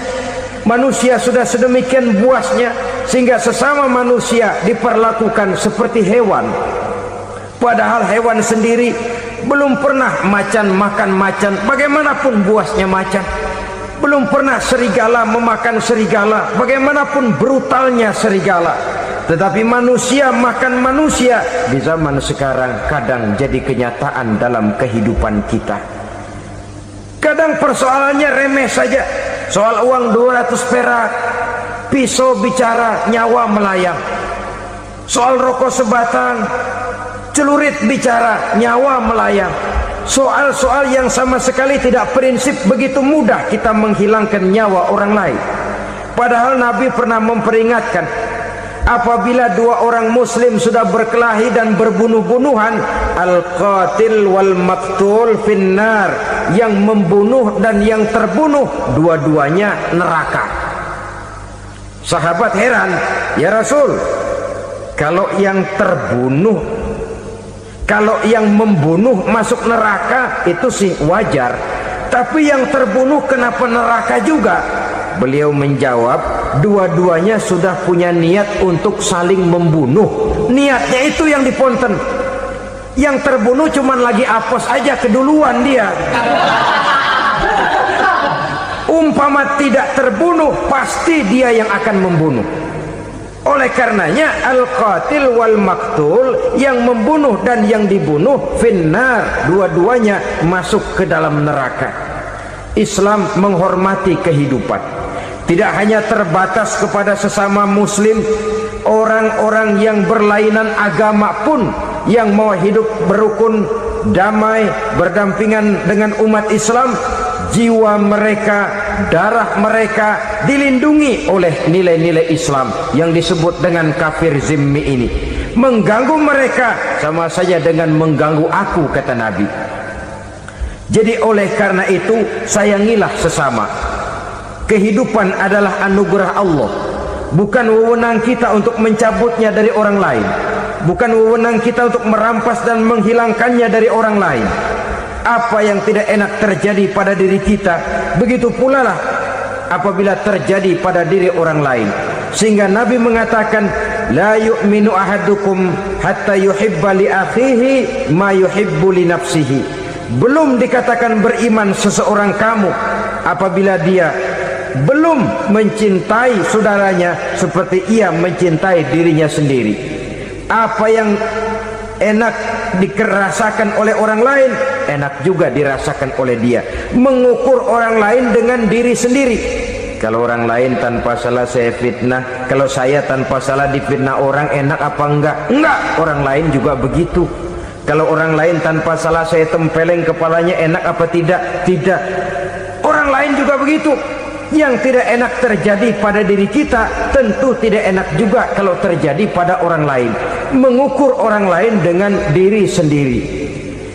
manusia sudah sedemikian buasnya, sehingga sesama manusia diperlakukan seperti hewan. Padahal hewan sendiri belum pernah macan makan macan, bagaimanapun buasnya macan. Belum pernah serigala memakan serigala, bagaimanapun brutalnya serigala. Tetapi manusia makan manusia di zaman sekarang kadang jadi kenyataan dalam kehidupan kita. Kadang persoalannya remeh saja, soal uang 200 perak, pisau bicara, nyawa melayang. Soal rokok sebatang, celurit bicara, nyawa melayang. Soal-soal yang sama sekali tidak prinsip, begitu mudah kita menghilangkan nyawa orang lain. Padahal Nabi pernah memperingatkan, apabila dua orang muslim sudah berkelahi dan berbunuh-bunuhan, al-qatil wal maktul finnar, yang membunuh dan yang terbunuh dua-duanya neraka. Sahabat heran, ya Rasul, kalau yang terbunuh, kalau yang membunuh masuk neraka itu sih wajar, tapi yang terbunuh kenapa neraka juga? Beliau menjawab, dua-duanya sudah punya niat untuk saling membunuh. Niatnya itu yang diponten. Yang terbunuh cuman lagi apes aja keduluan dia. Umpama tidak terbunuh, pasti dia yang akan membunuh. Oleh karenanya al-qatil wal maktul, yang membunuh dan yang dibunuh finnar, dua-duanya masuk ke dalam neraka. Islam menghormati kehidupan, tidak hanya terbatas kepada sesama muslim, orang-orang yang berlainan agama pun yang mau hidup berukun, damai, berdampingan dengan umat Islam, jiwa mereka, darah mereka dilindungi oleh nilai-nilai Islam yang disebut dengan kafir zimmi ini. Mengganggu mereka sama saja dengan mengganggu aku, kata Nabi. Jadi oleh karena itu, sayangilah sesama. Kehidupan adalah anugerah Allah, bukan wewenang kita untuk mencabutnya dari orang lain, bukan wewenang kita untuk merampas dan menghilangkannya dari orang lain. Apa yang tidak enak terjadi pada diri kita, begitu pula lah apabila terjadi pada diri orang lain. Sehingga Nabi mengatakan, la yu'minu ahadukum hatta yuhibba li akhihi ma yuhibbu li nafsihi. Belum dikatakan beriman seseorang kamu apabila dia belum mencintai saudaranya seperti ia mencintai dirinya sendiri. Apa yang enak dirasakan oleh orang lain, enak juga dirasakan oleh dia. Mengukur orang lain dengan diri sendiri. Kalau orang lain tanpa salah saya fitnah, kalau saya tanpa salah difitnah orang, enak apa enggak? Enggak, orang lain juga begitu. Kalau orang lain tanpa salah saya tempeleng kepalanya, enak apa tidak? Tidak. Orang lain juga begitu. Yang tidak enak terjadi pada diri kita, tentu tidak enak juga kalau terjadi pada orang lain. Mengukur orang lain dengan diri sendiri,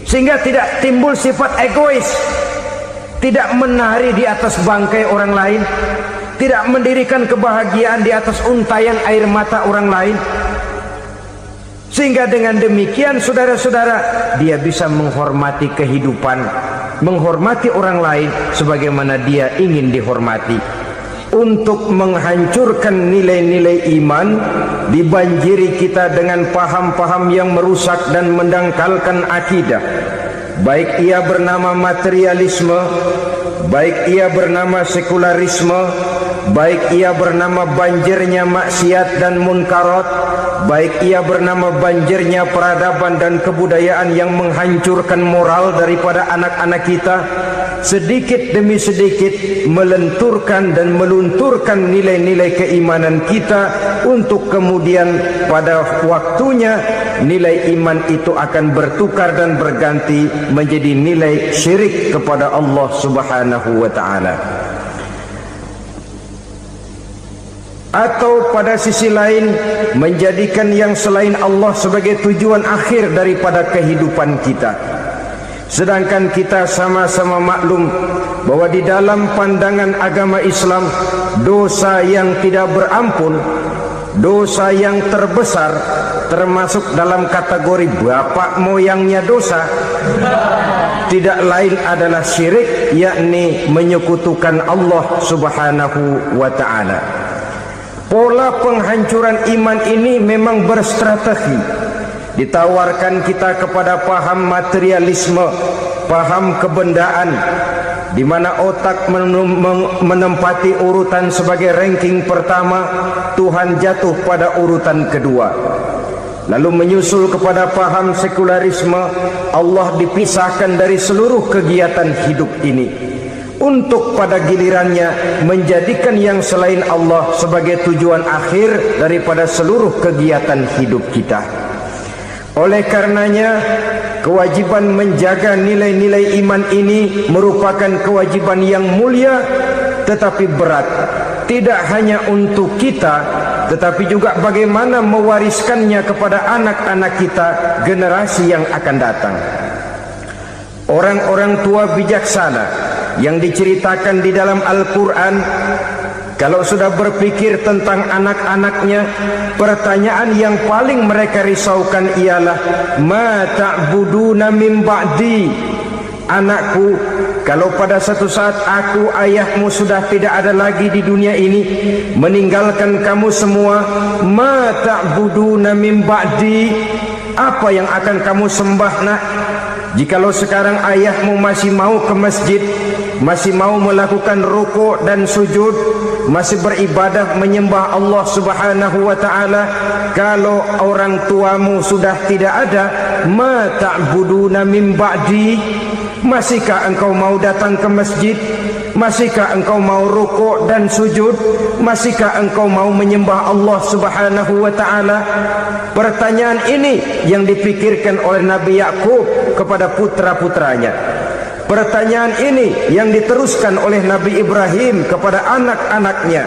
sehingga tidak timbul sifat egois, tidak menari di atas bangkai orang lain, tidak mendirikan kebahagiaan di atas untayan air mata orang lain. Sehingga dengan demikian, saudara-saudara, dia bisa menghormati kehidupan, menghormati orang lain sebagaimana dia ingin dihormati. Untuk menghancurkan nilai-nilai iman, dibanjiri kita dengan paham-paham yang merusak dan mendangkalkan akidah. Baik ia bernama materialisme, baik ia bernama sekularisme, baik ia bernama banjirnya maksiat dan munkarat, baik ia bernama banjirnya peradaban dan kebudayaan yang menghancurkan moral daripada anak-anak kita. Sedikit demi sedikit melenturkan dan melunturkan nilai-nilai keimanan kita, untuk kemudian pada waktunya nilai iman itu akan bertukar dan berganti menjadi nilai syirik kepada Allah Subhanahu wa ta'ala. Atau pada sisi lain, menjadikan yang selain Allah sebagai tujuan akhir daripada kehidupan kita. Sedangkan kita sama-sama maklum bahwa di dalam pandangan agama Islam, dosa yang tidak berampun, dosa yang terbesar, termasuk dalam kategori bapak moyangnya dosa, tidak lain adalah syirik, yakni menyekutukan Allah Subhanahu wa ta'ala. Pola penghancuran iman ini memang berstrategi. Ditawarkan kita kepada paham materialisme, paham kebendaan, di mana otak menempati urutan sebagai ranking pertama, Tuhan jatuh pada urutan kedua. Lalu menyusul kepada paham sekularisme, Allah dipisahkan dari seluruh kegiatan hidup ini, untuk pada gilirannya menjadikan yang selain Allah sebagai tujuan akhir daripada seluruh kegiatan hidup kita. Oleh karenanya, kewajiban menjaga nilai-nilai iman ini merupakan kewajiban yang mulia tetapi berat. Tidak hanya untuk kita, tetapi juga bagaimana mewariskannya kepada anak-anak kita, generasi yang akan datang. Orang-orang tua bijaksana yang diceritakan di dalam Al-Quran, kalau sudah berpikir tentang anak-anaknya, pertanyaan yang paling mereka risaukan ialah, ma ta'buduna min ba'di. Anakku, kalau pada satu saat aku, ayahmu sudah tidak ada lagi di dunia ini, meninggalkan kamu semua, ma ta'buduna min ba'di, apa yang akan kamu sembah nak? Jikalau sekarang ayahmu masih mau ke masjid, masih mau melakukan rukuk dan sujud, masih beribadah menyembah Allah Subhanahu wa taala, kalau orang tuamu sudah tidak ada, ma ta'buduna min ba'di, masihkah engkau mau datang ke masjid? Masihkah engkau mau rukuk dan sujud? Masihkah engkau mau menyembah Allah Subhanahu wa taala? Pertanyaan ini yang dipikirkan oleh Nabi Yakub kepada putra-putranya. Pertanyaan ini yang diteruskan oleh Nabi Ibrahim kepada anak-anaknya.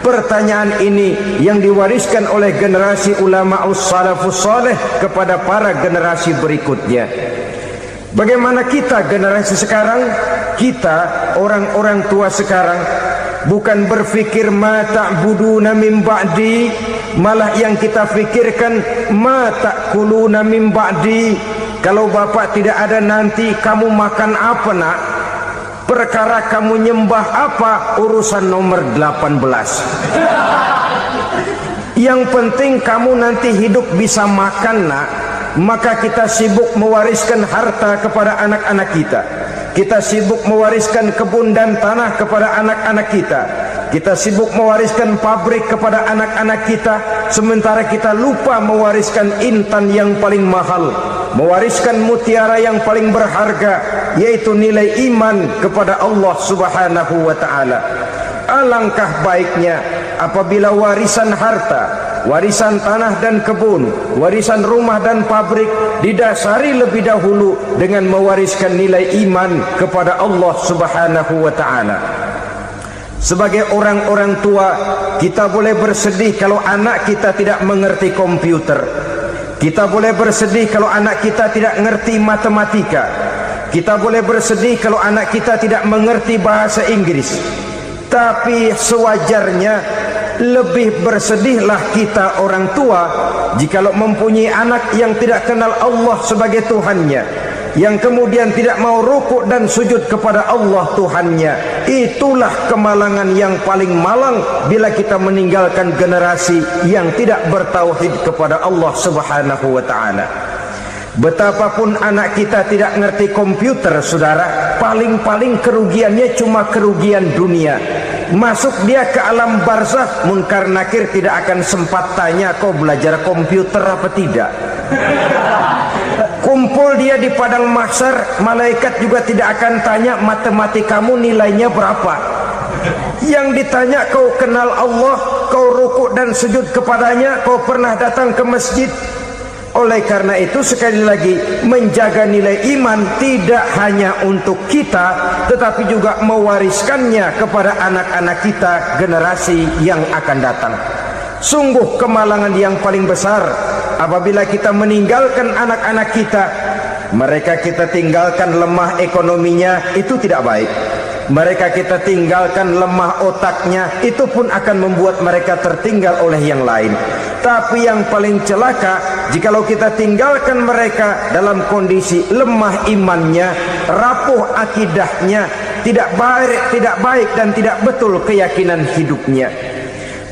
Pertanyaan ini yang diwariskan oleh generasi ulama salafus saleh kepada para generasi berikutnya. Bagaimana kita generasi sekarang? Kita orang-orang tua sekarang bukan berfikir ma ta'buduna min ba'di, malah yang kita fikirkan ma ta'kuluna min ba'di. Kalau bapak tidak ada nanti kamu makan apa nak? Perkara kamu nyembah apa, urusan nomor 18. Yang penting kamu nanti hidup bisa makan nak. Maka kita sibuk mewariskan harta kepada anak-anak kita. Kita sibuk mewariskan kebun dan tanah kepada anak-anak kita. Kita sibuk mewariskan pabrik kepada anak-anak kita, sementara kita lupa mewariskan intan yang paling mahal, mewariskan mutiara yang paling berharga, yaitu nilai iman kepada Allah Subhanahu wa taala. Alangkah baiknya apabila warisan harta, warisan tanah dan kebun, warisan rumah dan pabrik didasari lebih dahulu dengan mewariskan nilai iman kepada Allah Subhanahu wa taala. Sebagai orang-orang tua, kita boleh bersedih kalau anak kita tidak mengerti komputer. Kita boleh bersedih kalau anak kita tidak mengerti matematika. Kita boleh bersedih kalau anak kita tidak mengerti bahasa Inggris. Tapi sewajarnya lebih bersedihlah kita orang tua jikalau mempunyai anak yang tidak kenal Allah sebagai Tuhannya, yang kemudian tidak mau rukuk dan sujud kepada Allah Tuhannya. Itulah kemalangan yang paling malang bila kita meninggalkan generasi yang tidak bertauhid kepada Allah Subhanahu wa taala. Betapapun anak kita tidak ngerti komputer, saudara, paling-paling kerugiannya cuma kerugian dunia. Masuk dia ke alam barzakh, munkar nakir tidak akan sempat tanya kau belajar komputer apa tidak. Kumpul dia di padang mahsyar, malaikat juga tidak akan tanya matematikamu nilainya berapa. Yang ditanya kau kenal Allah, kau rukuk dan sujud kepadanya, kau pernah datang ke masjid. Oleh karena itu sekali lagi, menjaga nilai iman tidak hanya untuk kita, tetapi juga mewariskannya kepada anak-anak kita, generasi yang akan datang. Sungguh kemalangan yang paling besar apabila kita meninggalkan anak-anak kita. Mereka kita tinggalkan lemah ekonominya, itu tidak baik. Mereka kita tinggalkan lemah otaknya, itu pun akan membuat mereka tertinggal oleh yang lain. Tapi yang paling celaka, jikalau kita tinggalkan mereka dalam kondisi lemah imannya, rapuh akidahnya, tidak baik dan tidak betul keyakinan hidupnya.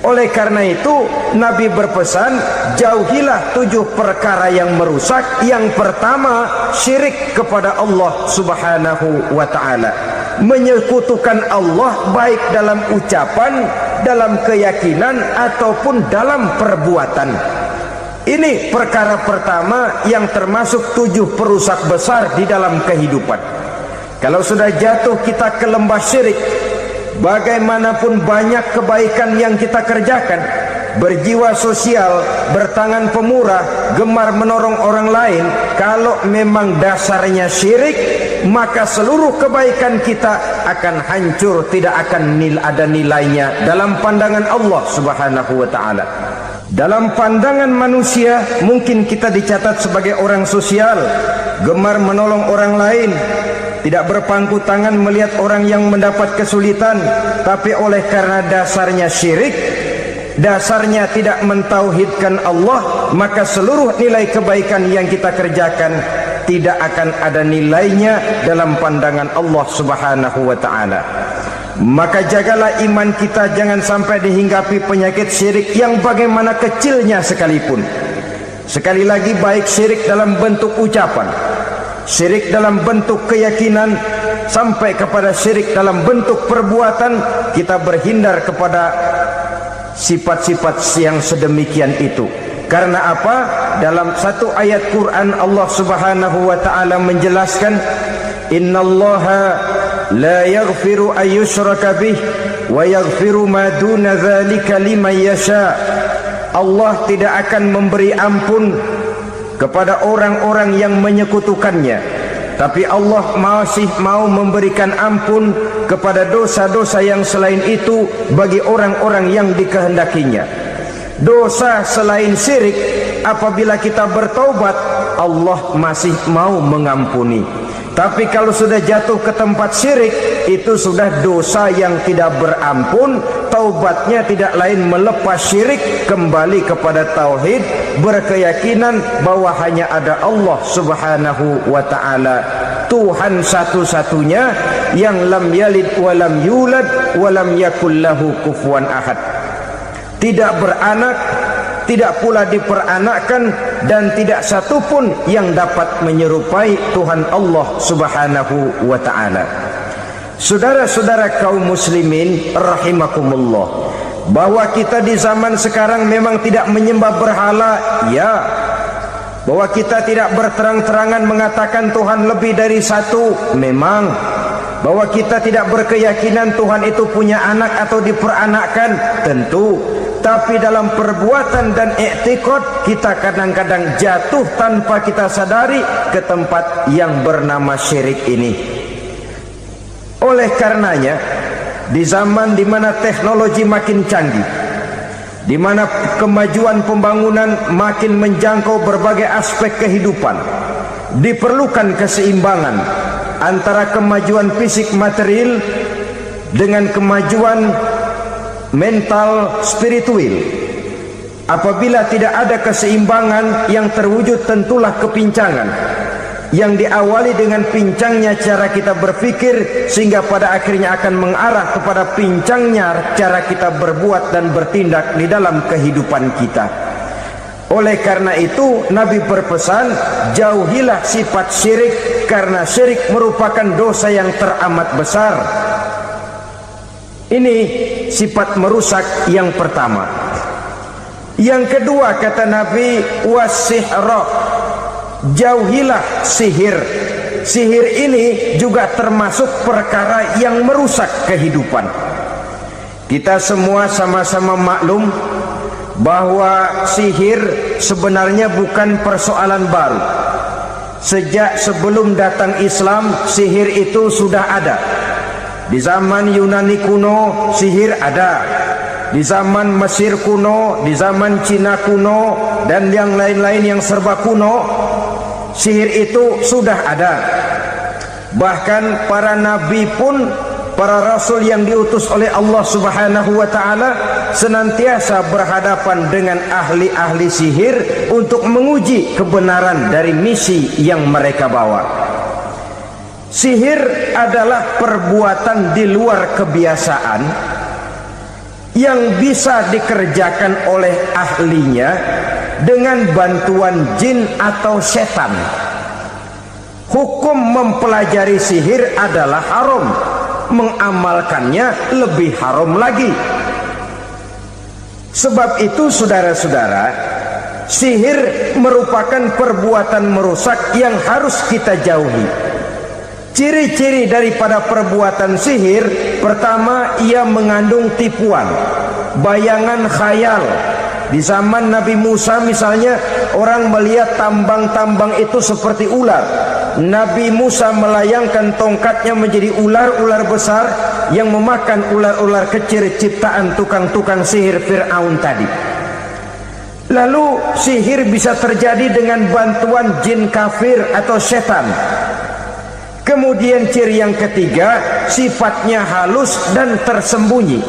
Oleh karena itu Nabi berpesan, jauhilah 7 perkara yang merusak. Yang pertama, syirik kepada Allah Subhanahu wa taala. Menyekutukan Allah baik dalam ucapan, dalam keyakinan ataupun dalam perbuatan. Ini perkara pertama yang termasuk 7 perusak besar di dalam kehidupan. Kalau sudah jatuh kita ke lembah syirik, bagaimanapun banyak kebaikan yang kita kerjakan, berjiwa sosial, bertangan pemurah, gemar menolong orang lain, kalau memang dasarnya syirik, maka seluruh kebaikan kita akan hancur, tidak akan ada nilainya dalam pandangan Allah Subhanahu wa taala. Dalam pandangan manusia mungkin kita dicatat sebagai orang sosial, gemar menolong orang lain, tidak berpangku tangan melihat orang yang mendapat kesulitan. Tapi oleh karena dasarnya syirik, dasarnya tidak mentauhidkan Allah, maka seluruh nilai kebaikan yang kita kerjakan tidak akan ada nilainya dalam pandangan Allah Subhanahu wa taala. Maka jagalah iman kita jangan sampai dihinggapi penyakit syirik yang bagaimana kecilnya sekalipun. Sekali lagi, baik syirik dalam bentuk ucapan, syirik dalam bentuk keyakinan, sampai kepada syirik dalam bentuk perbuatan, kita berhindar kepada sifat-sifat yang sedemikian itu. Karena apa? Dalam satu ayat Quran Allah Subhanahu wa taala menjelaskan, innallaha la yaghfiru ayyushraka bih wa yaghfiru ma duna dzalika liman yasha. Allah tidak akan memberi ampun kepada orang-orang yang menyekutukannya, tapi Allah masih mau memberikan ampun kepada dosa-dosa yang selain itu bagi orang-orang yang dikehendakinya. Dosa selain syirik, apabila kita bertaubat, Allah masih mau mengampuni. Tapi kalau sudah jatuh ke tempat syirik, itu sudah dosa yang tidak berampun. Taubatnya tidak lain melepas syirik, kembali kepada tauhid, berkeyakinan bahwa hanya ada Allah Subhanahu wa taala, Tuhan satu-satunya yang lam yalid wa lam yulad wa lam yakul lahu kufuwan ahad. Tidak beranak, tidak pula diperanakkan, dan tidak satupun yang dapat menyerupai Tuhan Allah Subhanahu wa taala. Saudara-saudara kaum muslimin rahimakumullah, bahwa kita di zaman sekarang memang tidak menyembah berhala, ya. Bahwa kita tidak berterang-terangan mengatakan Tuhan lebih dari satu, memang. Bahwa kita tidak berkeyakinan Tuhan itu punya anak atau diperanakkan, tentu. Tapi dalam perbuatan dan i'tiqad, kita kadang-kadang jatuh tanpa kita sadari ke tempat yang bernama syirik ini. Oleh karenanya, di zaman di mana teknologi makin canggih, di mana kemajuan pembangunan makin menjangkau berbagai aspek kehidupan, diperlukan keseimbangan antara kemajuan fisik material dengan kemajuan mental spiritual. Apabila tidak ada keseimbangan yang terwujud, tentulah kepincangan yang diawali dengan pincangnya cara kita berpikir, sehingga pada akhirnya akan mengarah kepada pincangnya cara kita berbuat dan bertindak di dalam kehidupan kita. Oleh karena itu Nabi berpesan, jauhilah sifat syirik, karena syirik merupakan dosa yang teramat besar. Ini sifat merusak yang pertama. Yang kedua, kata Nabi, wasihra, jauhilah sihir. Sihir ini juga termasuk perkara yang merusak kehidupan. Kita semua sama-sama maklum bahwa sihir sebenarnya bukan persoalan baru. Sejak sebelum datang Islam, sihir itu sudah ada. Di zaman Yunani kuno, sihir ada. Di zaman Mesir kuno, di zaman Cina kuno, dan yang lain-lain yang serba kuno, sihir itu sudah ada. Bahkan para nabi pun, para rasul yang diutus oleh Allah Subhanahu wa taala, senantiasa berhadapan dengan ahli-ahli sihir untuk menguji kebenaran dari misi yang mereka bawa. Sihir adalah perbuatan di luar kebiasaan yang bisa dikerjakan oleh ahlinya dengan bantuan jin atau setan. Hukum mempelajari sihir adalah haram, mengamalkannya lebih haram lagi. Sebab itu saudara-saudara, sihir merupakan perbuatan merusak yang harus kita jauhi. Ciri-ciri daripada perbuatan sihir, pertama, ia mengandung tipuan, bayangan khayal. Di zaman Nabi Musa misalnya, orang melihat tambang-tambang itu seperti ular. Nabi Musa melayangkan tongkatnya menjadi ular-ular besar yang memakan ular-ular kecil ciptaan tukang-tukang sihir Fir'aun tadi. Lalu sihir bisa terjadi dengan bantuan jin kafir atau setan. Kemudian ciri yang ketiga, sifatnya halus dan tersembunyi.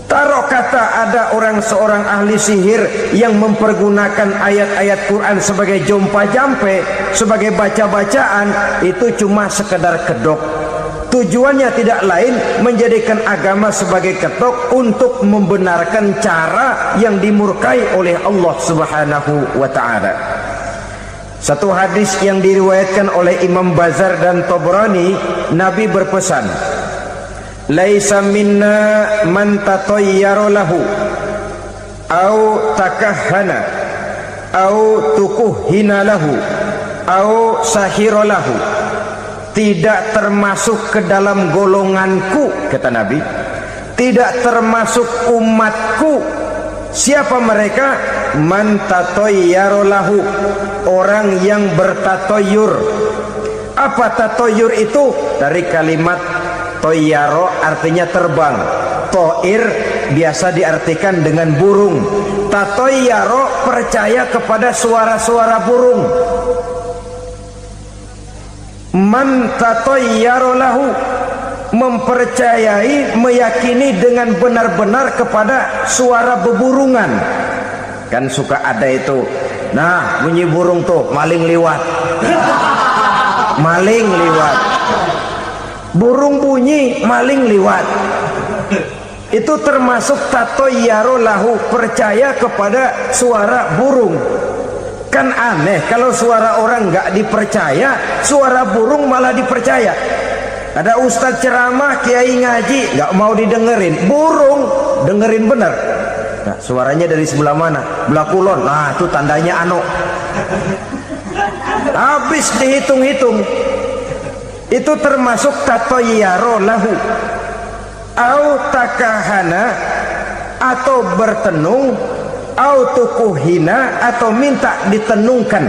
Taruh Kalau kata ada seorang ahli sihir yang mempergunakan ayat-ayat Quran sebagai jompa-jampe, sebagai baca-bacaan, itu cuma sekedar kedok. Tujuannya tidak lain menjadikan agama sebagai ketok untuk membenarkan cara yang dimurkai oleh Allah Subhanahu wa taala. Satu hadis yang diriwayatkan oleh Imam Bazar dan Tabrani, Nabi berpesan, "Laisa minna man tatayyara lahu au takahhana au tukuhina lahu au sahira lahu." Tidak termasuk ke dalam golonganku, kata Nabi, tidak termasuk umatku. Siapa mereka? Man tatayyara lahu, orang yang bertatoyur. Apa tatoyur itu? Dari kalimat toyaro, artinya terbang. Toir biasa diartikan dengan burung. Tatoyaro percaya kepada suara-suara burung. Man tatayyara lahu, mempercayai, meyakini dengan benar-benar kepada suara beburungan. Kan suka ada itu, nah bunyi burung tuh, maling liwat. Maling liwat, burung bunyi, maling liwat. Itu termasuk tatayyara lahu, percaya kepada suara burung. Kan aneh kalau suara orang nggak dipercaya, suara burung malah dipercaya. Ada ustadz ceramah, kiai ngaji, nggak mau didengerin, burung dengerin bener. Nah, suaranya dari sebelah mana? Belah kulon. Nah, itu tandanya ano. Habis dihitung-hitung. Itu termasuk tatayyara lahu. Au takahana, atau bertenung, au tukuhina, atau minta ditenungkan,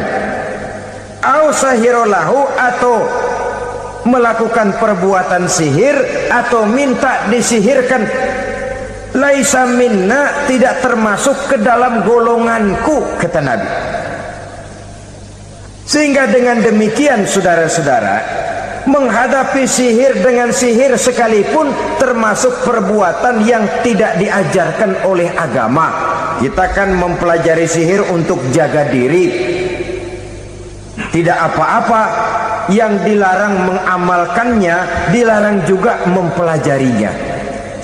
au sahirolahu, atau melakukan perbuatan sihir, atau minta disihirkan. Laisa minna, tidak termasuk ke dalam golonganku, kata Nabi. Sehingga dengan demikian saudara-saudara, menghadapi sihir dengan sihir sekalipun termasuk perbuatan yang tidak diajarkan oleh agama. Kita kan mempelajari sihir untuk jaga diri, tidak apa-apa. Yang dilarang mengamalkannya, dilarang juga mempelajarinya.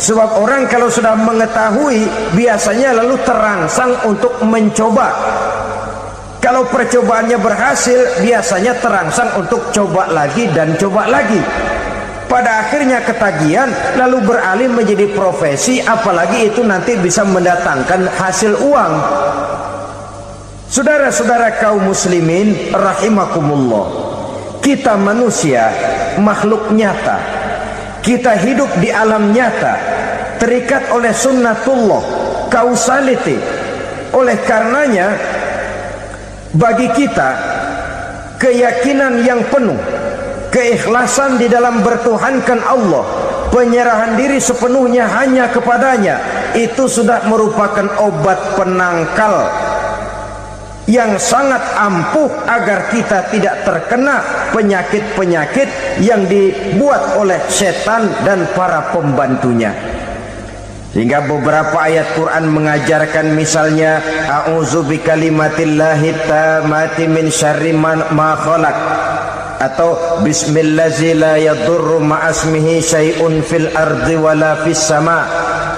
Sebab orang kalau sudah mengetahui, biasanya lalu terangsang untuk mencoba. Kalau percobaannya berhasil, biasanya terangsang untuk coba lagi dan coba lagi. Pada akhirnya ketagihan, lalu beralih menjadi profesi, apalagi itu nanti bisa mendatangkan hasil uang. Saudara-saudara kaum muslimin rahimakumullah, kita manusia makhluk nyata, kita hidup di alam nyata, terikat oleh sunnatullah, causality. Oleh karenanya, bagi kita keyakinan yang penuh, keikhlasan di dalam bertuhankan Allah, penyerahan diri sepenuhnya hanya kepadanya, itu sudah merupakan obat penangkal yang sangat ampuh agar kita tidak terkena penyakit-penyakit yang dibuat oleh setan dan para pembantunya. Sehingga beberapa ayat Quran mengajarkan, misalnya a'udzu bikalimatillahi tammati min syarri ma khalaq, atau bismillazi la yadurru ma'asmihi syai'un fil ardi wala fis sama,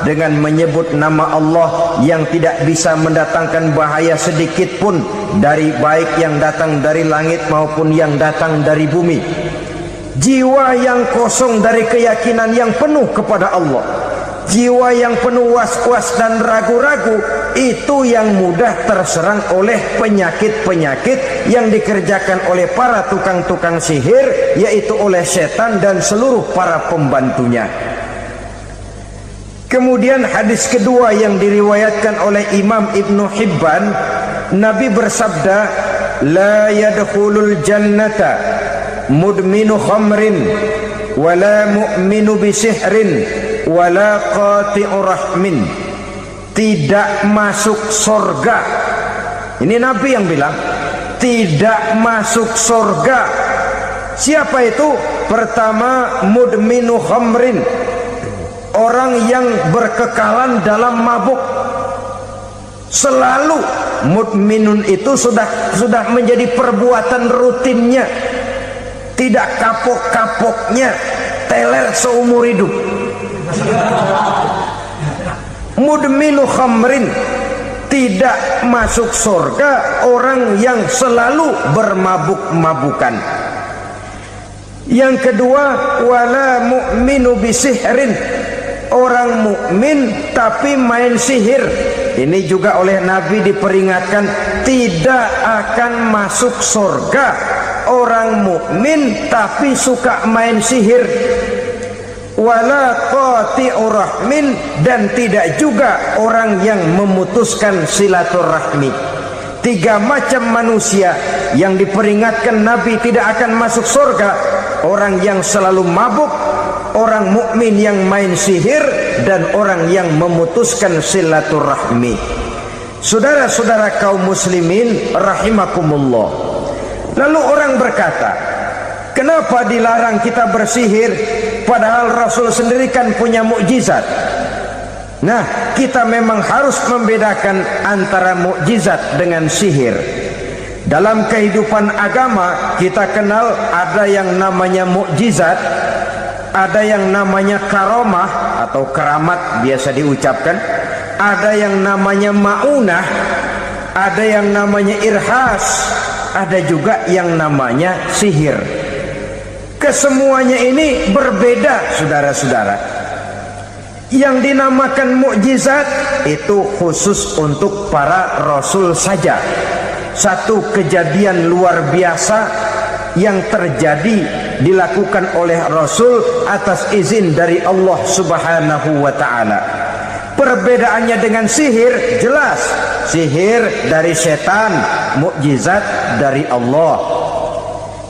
dengan menyebut nama Allah yang tidak bisa mendatangkan bahaya sedikit pun, dari baik yang datang dari langit maupun yang datang dari bumi. Jiwa yang kosong dari keyakinan yang penuh kepada Allah, jiwa yang penuh was-was dan ragu-ragu, itu yang mudah terserang oleh penyakit-penyakit yang dikerjakan oleh para tukang-tukang sihir, yaitu oleh setan dan seluruh para pembantunya. Kemudian hadis kedua yang diriwayatkan oleh Imam Ibnu Hibban, Nabi bersabda, la yadkhulul jannata mudminu khamrin wala mu'minu bisihrin wala qati'u rahmin. Tidak masuk surga. Ini Nabi yang bilang, tidak masuk surga. Siapa itu? Pertama, mudminu khamrin, orang yang berkekalan dalam mabuk. Selalu mudminun itu sudah menjadi perbuatan rutinnya, tidak kapok-kapoknya, teler seumur hidup. Mudminu khamrin, tidak masuk surga orang yang selalu bermabuk-mabukan. Yang kedua, wala mu'minu bisihrin, orang mukmin tapi main sihir. Ini juga oleh Nabi diperingatkan, tidak akan masuk surga orang mukmin tapi suka main sihir. Wala qati'ur rahmin, dan tidak juga orang yang memutuskan silaturahmi. 3 macam manusia yang diperingatkan Nabi tidak akan masuk surga: orang yang selalu mabuk, orang mukmin yang main sihir, dan orang yang memutuskan silaturahmi. Saudara-saudara kaum muslimin rahimakumullah. Lalu orang berkata, kenapa dilarang kita bersihir padahal Rasul sendiri kan punya mukjizat? Nah, kita memang harus membedakan antara mukjizat dengan sihir. Dalam kehidupan agama kita kenal ada yang namanya mukjizat, ada yang namanya karomah atau keramat biasa diucapkan, ada yang namanya maunah, ada yang namanya irhas, ada juga yang namanya sihir. Kesemuanya ini berbeda, saudara-saudara. Yang dinamakan mukjizat itu khusus untuk para rasul saja. Satu kejadian luar biasa yang terjadi dilakukan oleh Rasul atas izin dari Allah Subhanahu wa ta'ala. Perbedaannya dengan sihir jelas. Sihir dari setan, mukjizat dari Allah.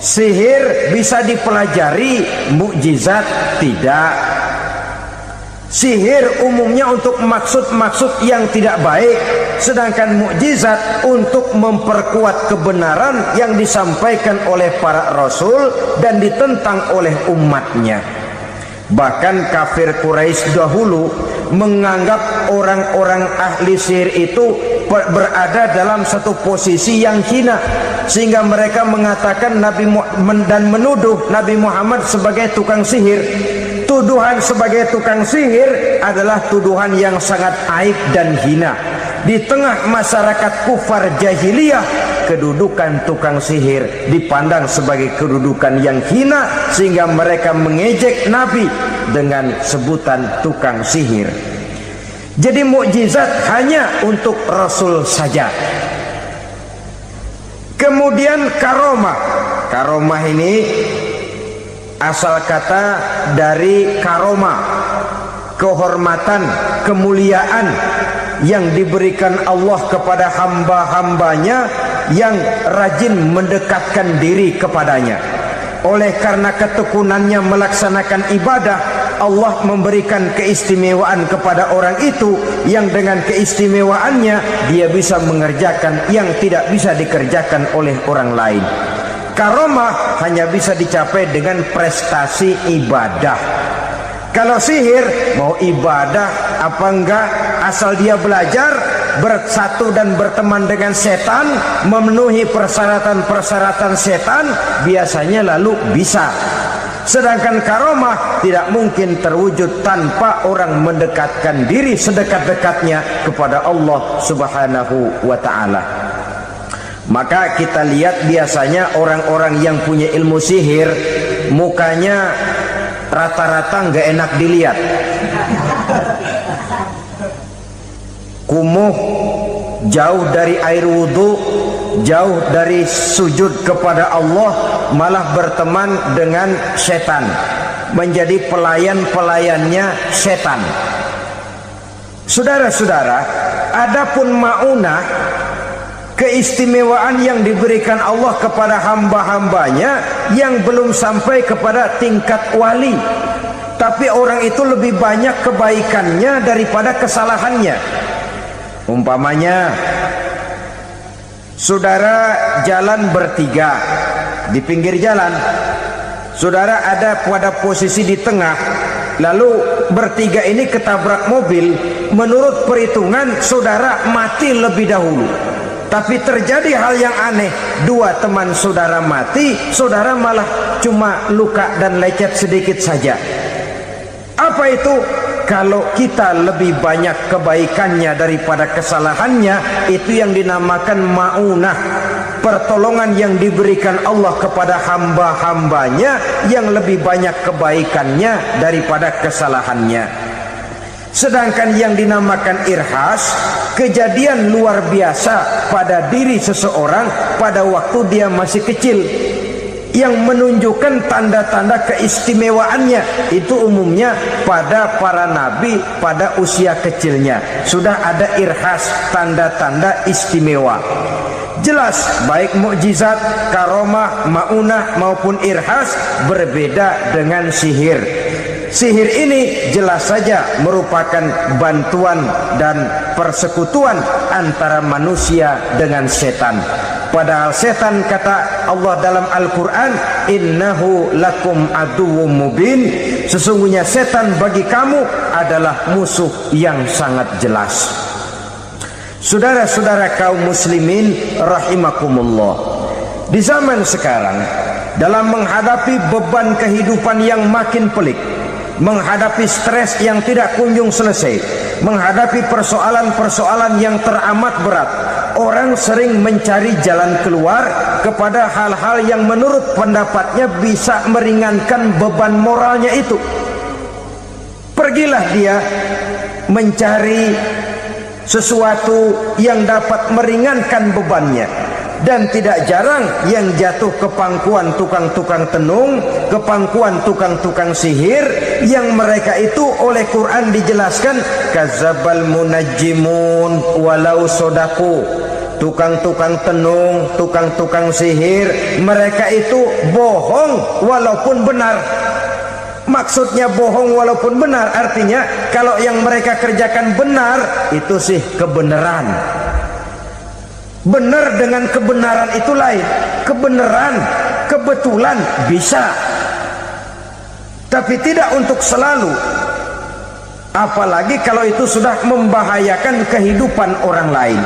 Sihir bisa dipelajari, mukjizat tidak. Sihir umumnya untuk maksud-maksud yang tidak baik, sedangkan mukjizat untuk memperkuat kebenaran yang disampaikan oleh para rasul dan ditentang oleh umatnya. Bahkan kafir Quraisy dahulu menganggap orang-orang ahli sihir itu berada dalam satu posisi yang hina, sehingga mereka mengatakan Nabi Muhammad dan menuduh Nabi Muhammad sebagai tukang sihir. Tuduhan sebagai tukang sihir adalah tuduhan yang sangat aib dan hina. Di tengah masyarakat kufar jahiliyah, kedudukan tukang sihir dipandang sebagai kedudukan yang hina, sehingga mereka mengejek Nabi dengan sebutan tukang sihir. Jadi mukjizat hanya untuk Rasul saja. Kemudian karomah. Karomah ini asal kata dari karoma, kehormatan, kemuliaan yang diberikan Allah kepada hamba-hambanya yang rajin mendekatkan diri kepadanya. Oleh karena ketekunannya melaksanakan ibadah, Allah memberikan keistimewaan kepada orang itu, yang dengan keistimewaannya dia bisa mengerjakan yang tidak bisa dikerjakan oleh orang lain. Karomah hanya bisa dicapai dengan prestasi ibadah. Kalau sihir, mau ibadah apa enggak, asal dia belajar, bersatu dan berteman dengan setan, memenuhi persyaratan-persyaratan setan, biasanya lalu bisa. Sedangkan karomah tidak mungkin terwujud tanpa orang mendekatkan diri sedekat-dekatnya kepada Allah Subhanahu wa ta'ala. Maka kita lihat biasanya orang-orang yang punya ilmu sihir, mukanya rata-rata nggak enak dilihat. Kumuh, jauh dari air wudhu, jauh dari sujud kepada Allah, malah berteman dengan setan, menjadi pelayan-pelayannya setan. Saudara-saudara, adapun maunah, keistimewaan yang diberikan Allah kepada hamba-hambanya yang belum sampai kepada tingkat wali, tapi orang itu lebih banyak kebaikannya daripada kesalahannya. Umpamanya, saudara jalan bertiga di pinggir jalan, saudara ada pada posisi di tengah, lalu bertiga ini ketabrak mobil. Menurut perhitungan saudara mati lebih dahulu. Tapi terjadi hal yang aneh, dua teman saudara mati, saudara malah cuma luka dan lecet sedikit saja. Apa itu? Kalau kita lebih banyak kebaikannya daripada kesalahannya, itu yang dinamakan ma'unah, pertolongan yang diberikan Allah kepada hamba-hambanya yang lebih banyak kebaikannya daripada kesalahannya. Sedangkan yang dinamakan irhas, kejadian luar biasa pada diri seseorang pada waktu dia masih kecil, yang menunjukkan tanda-tanda keistimewaannya. Itu umumnya pada para nabi pada usia kecilnya sudah ada irhas, tanda-tanda istimewa. Jelas baik mukjizat, karomah, maunah maupun irhas berbeda dengan sihir. Sihir ini jelas saja merupakan bantuan dan persekutuan antara manusia dengan setan. Padahal setan, kata Allah dalam Al-Quran, innahu lakum aduwwum mubin, sesungguhnya setan bagi kamu adalah musuh yang sangat jelas. Saudara-saudara kaum muslimin rahimakumullah, di zaman sekarang dalam menghadapi beban kehidupan yang makin pelik, menghadapi stres yang tidak kunjung selesai, menghadapi persoalan-persoalan yang teramat berat, orang sering mencari jalan keluar kepada hal-hal yang menurut pendapatnya bisa meringankan beban moralnya itu. Pergilah dia mencari sesuatu yang dapat meringankan bebannya. Dan tidak jarang yang jatuh ke pangkuan tukang-tukang tenung, ke pangkuan tukang-tukang sihir, yang mereka itu oleh Quran dijelaskan kadzabal munajjimun walau sodaku. Tukang-tukang tenung, tukang-tukang sihir, mereka itu bohong walaupun benar. Maksudnya bohong walaupun benar, artinya kalau yang mereka kerjakan benar, itu sih kebenaran. Benar dengan kebenaran itu lain. Kebenaran, kebetulan bisa, tapi tidak untuk selalu. Apalagi kalau itu sudah membahayakan kehidupan orang lain.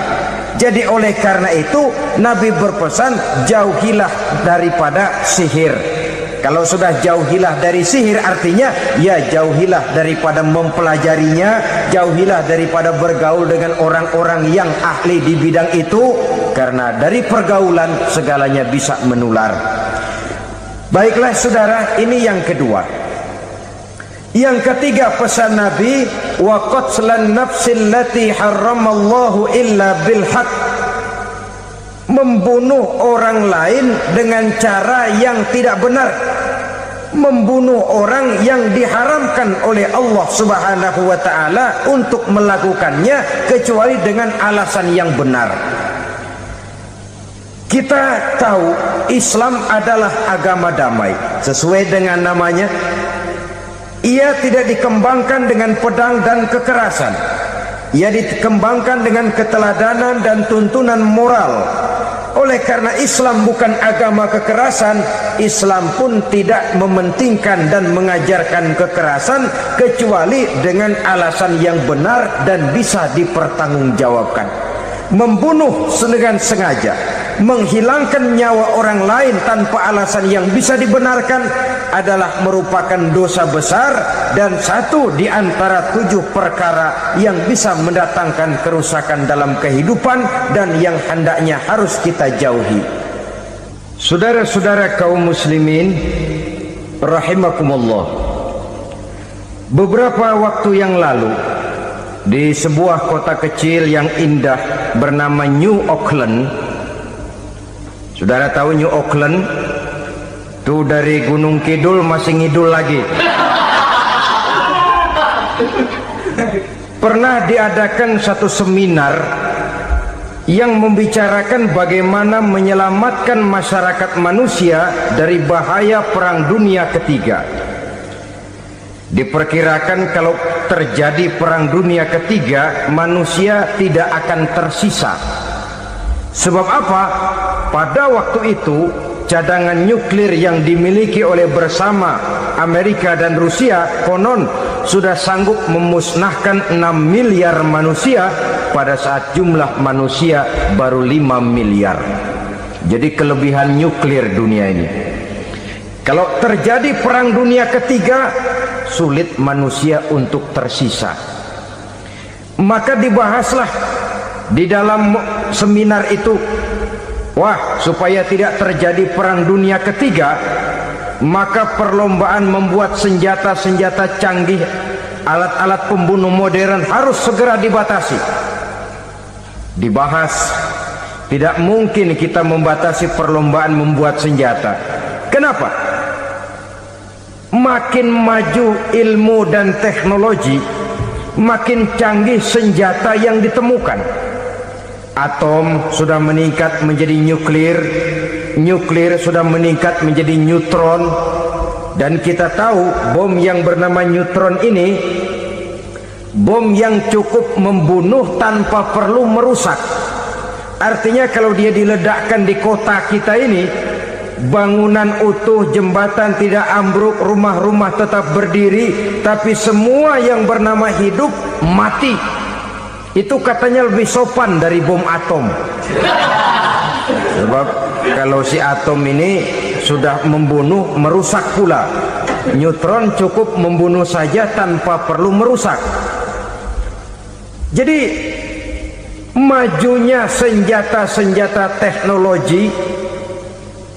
Jadi oleh karena itu Nabi berpesan, jauhilah daripada sihir. Kalau sudah jauhilah dari sihir, artinya ya jauhilah daripada mempelajarinya, jauhilah daripada bergaul dengan orang-orang yang ahli di bidang itu, karena dari pergaulan segalanya bisa menular. Baiklah saudara, ini yang kedua. Yang ketiga pesan Nabi, wa qatlan nafsil lati harramallahu illa bil haqq, membunuh orang lain dengan cara yang tidak benar, membunuh orang yang diharamkan oleh Allah Subhanahu wa taala untuk melakukannya kecuali dengan alasan yang benar. Kita tahu Islam adalah agama damai, sesuai dengan namanya. Ia tidak dikembangkan dengan pedang dan kekerasan. Ia dikembangkan dengan keteladanan dan tuntunan moral. Oleh karena Islam bukan agama kekerasan, Islam pun tidak mementingkan dan mengajarkan kekerasan kecuali dengan alasan yang benar dan bisa dipertanggungjawabkan. Membunuh dengan sengaja, menghilangkan nyawa orang lain tanpa alasan yang bisa dibenarkan adalah merupakan dosa besar dan satu di antara 7 perkara yang bisa mendatangkan kerusakan dalam kehidupan dan yang hendaknya harus kita jauhi. Saudara-saudara kaum muslimin rahimakumullah, beberapa waktu yang lalu di sebuah kota kecil yang indah bernama New Auckland. Saudara tahu New Auckland? Itu dari Gunung Kidul masih ngidul lagi. Pernah diadakan satu seminar yang membicarakan bagaimana menyelamatkan masyarakat manusia dari bahaya Perang Dunia Ketiga. Diperkirakan kalau terjadi Perang Dunia Ketiga, manusia tidak akan tersisa. Sebab apa? Pada waktu itu cadangan nuklir yang dimiliki oleh bersama Amerika dan Rusia konon sudah sanggup memusnahkan 6 miliar manusia pada saat jumlah manusia baru 5 miliar. Jadi kelebihan nuklir dunia ini. Kalau terjadi perang dunia ketiga, sulit manusia untuk tersisa. Maka dibahaslah di dalam seminar itu, wah, supaya tidak terjadi perang dunia ketiga, maka perlombaan membuat senjata-senjata canggih, alat-alat pembunuh modern harus segera dibatasi. Dibahas, tidak mungkin kita membatasi perlombaan membuat senjata. Kenapa? Makin maju ilmu dan teknologi, makin canggih senjata yang ditemukan. Atom sudah meningkat menjadi nuklir, nuklir sudah meningkat menjadi neutron, dan kita tahu bom yang bernama neutron ini bom yang cukup membunuh tanpa perlu merusak. Artinya kalau dia diledakkan di kota kita ini, bangunan utuh, jembatan tidak ambruk, rumah-rumah tetap berdiri, tapi semua yang bernama hidup mati. Itu katanya lebih sopan dari bom atom. Sebab kalau si atom ini sudah membunuh, merusak pula. Neutron cukup membunuh saja tanpa perlu merusak. Jadi majunya senjata-senjata teknologi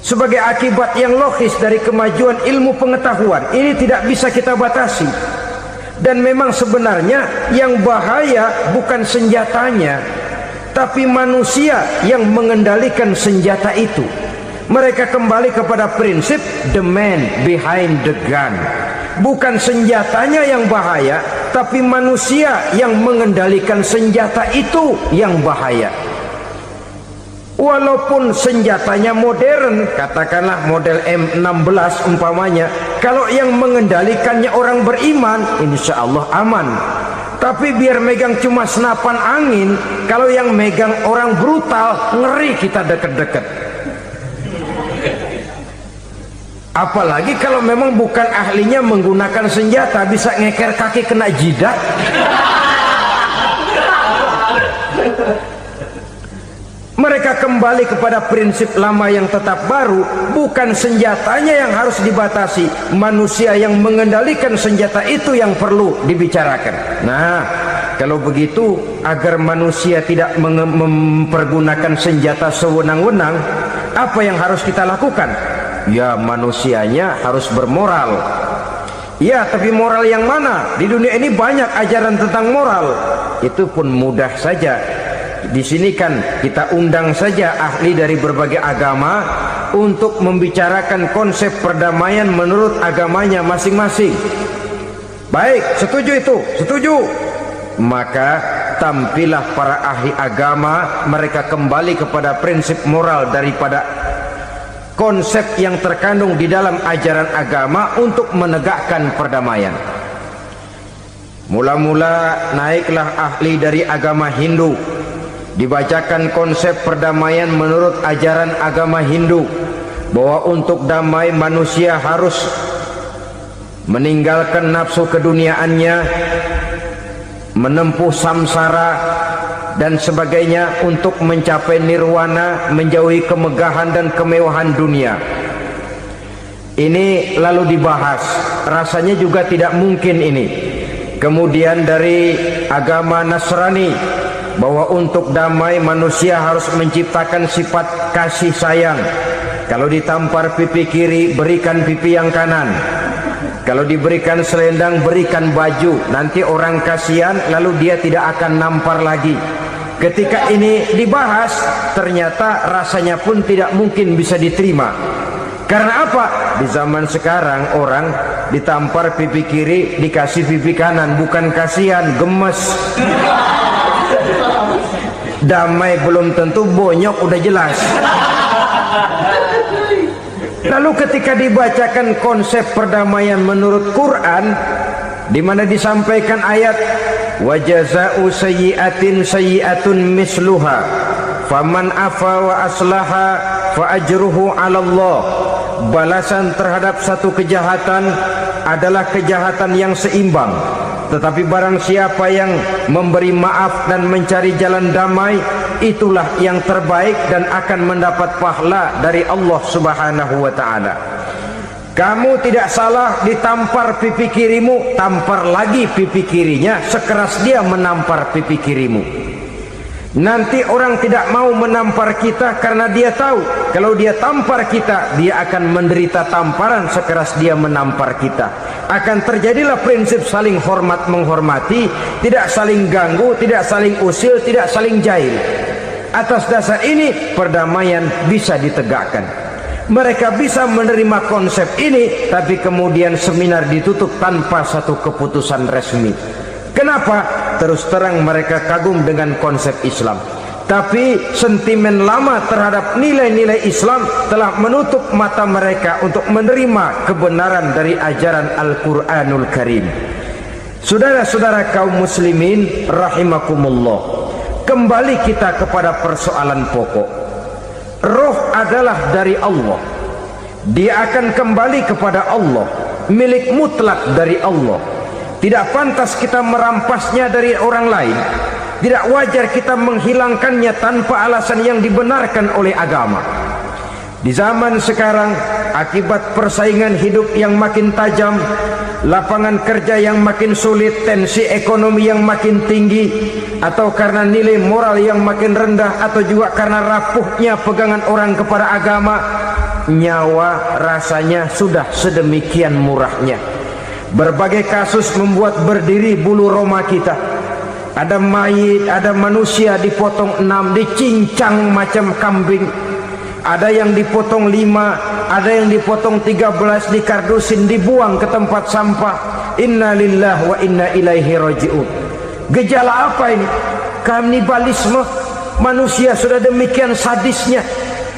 sebagai akibat yang logis dari kemajuan ilmu pengetahuan ini tidak bisa kita batasi. Dan memang sebenarnya yang bahaya bukan senjatanya, tapi manusia yang mengendalikan senjata itu. Mereka kembali kepada prinsip the man behind the gun. Bukan senjatanya yang bahaya, tapi manusia yang mengendalikan senjata itu yang bahaya. Walaupun senjatanya modern, katakanlah model M16 umpamanya, kalau yang mengendalikannya orang beriman, insya Allah aman. Tapi biar megang cuma senapan angin, kalau yang megang orang brutal, ngeri kita deket-deket. Apalagi kalau memang bukan ahlinya menggunakan senjata, bisa ngeker kaki kena jidat. Mereka kembali kepada prinsip lama yang tetap baru, bukan senjatanya yang harus dibatasi, manusia yang mengendalikan senjata itu yang perlu dibicarakan. Nah, kalau begitu, agar manusia tidak mempergunakan senjata sewenang-wenang, apa yang harus kita lakukan? Ya, manusianya harus bermoral. Ya, tapi moral yang mana? Di dunia ini banyak ajaran tentang moral. Itu pun mudah saja. Di sini kan kita undang saja ahli dari berbagai agama untuk membicarakan konsep perdamaian menurut agamanya masing-masing. Baik, setuju itu? Setuju. Maka tampillah para ahli agama, mereka kembali kepada prinsip moral daripada konsep yang terkandung di dalam ajaran agama untuk menegakkan perdamaian. Mula-mula naiklah ahli dari agama Hindu, dibacakan konsep perdamaian menurut ajaran agama Hindu, bahwa untuk damai manusia harus meninggalkan nafsu keduniaannya, menempuh samsara dan sebagainya untuk mencapai nirwana, menjauhi kemegahan dan kemewahan dunia. Ini lalu dibahas, rasanya juga tidak mungkin ini. Kemudian dari agama Nasrani, bahwa untuk damai manusia harus menciptakan sifat kasih sayang. Kalau ditampar pipi kiri, berikan pipi yang kanan. Kalau diberikan selendang, berikan baju. Nanti orang kasihan, lalu dia tidak akan nampar lagi. Ketika ini dibahas, ternyata rasanya pun tidak mungkin bisa diterima. Karena apa? Di zaman sekarang orang ditampar pipi kiri, dikasih pipi kanan. Bukan kasihan, gemes. Damai belum tentu, bonyok udah jelas. Lalu ketika dibacakan konsep perdamaian menurut Quran, di mana disampaikan ayat wa jazaa'u sayyi'atin sayyi'atun misluha faman afa wa aslaha fa ajruhu 'ala Allah. Balasan terhadap satu kejahatan adalah kejahatan yang seimbang. Tetapi barang siapa yang memberi maaf dan mencari jalan damai, itulah yang terbaik dan akan mendapat pahala dari Allah Subhanahu wa taala. Kamu tidak salah ditampar pipi kirimu, tampar lagi pipi kirinya sekeras dia menampar pipi kirimu. Nanti orang tidak mau menampar kita karena dia tahu kalau dia tampar kita, dia akan menderita tamparan sekeras dia menampar kita. Akan terjadilah prinsip saling hormat menghormati, tidak saling ganggu, tidak saling usil, tidak saling jahil. Atas dasar ini perdamaian bisa ditegakkan. Mereka bisa menerima konsep ini, tapi kemudian seminar ditutup tanpa satu keputusan resmi. Kenapa? Terus terang mereka kagum dengan konsep Islam, tapi sentimen lama terhadap nilai-nilai Islam telah menutup mata mereka untuk menerima kebenaran dari ajaran Al-Quranul Karim. Saudara-saudara kaum muslimin rahimakumullah, kembali kita kepada persoalan pokok. Roh adalah dari Allah, dia akan kembali kepada Allah, milik mutlak dari Allah. Tidak pantas kita merampasnya dari orang lain. Tidak wajar kita menghilangkannya tanpa alasan yang dibenarkan oleh agama. Di zaman sekarang, akibat persaingan hidup yang makin tajam, lapangan kerja yang makin sulit, tensi ekonomi yang makin tinggi, atau karena nilai moral yang makin rendah, atau juga karena rapuhnya pegangan orang kepada agama, nyawa rasanya sudah sedemikian murahnya. Berbagai kasus membuat berdiri bulu roma kita. Ada mayit, ada manusia dipotong 6, dicincang macam kambing. Ada yang dipotong 5, ada yang dipotong 13, dikardusin, dibuang ke tempat sampah. Inna lillahi wa inna ilaihi raji'un. Gejala apa ini? Kanibalisme. Manusia sudah demikian sadisnya,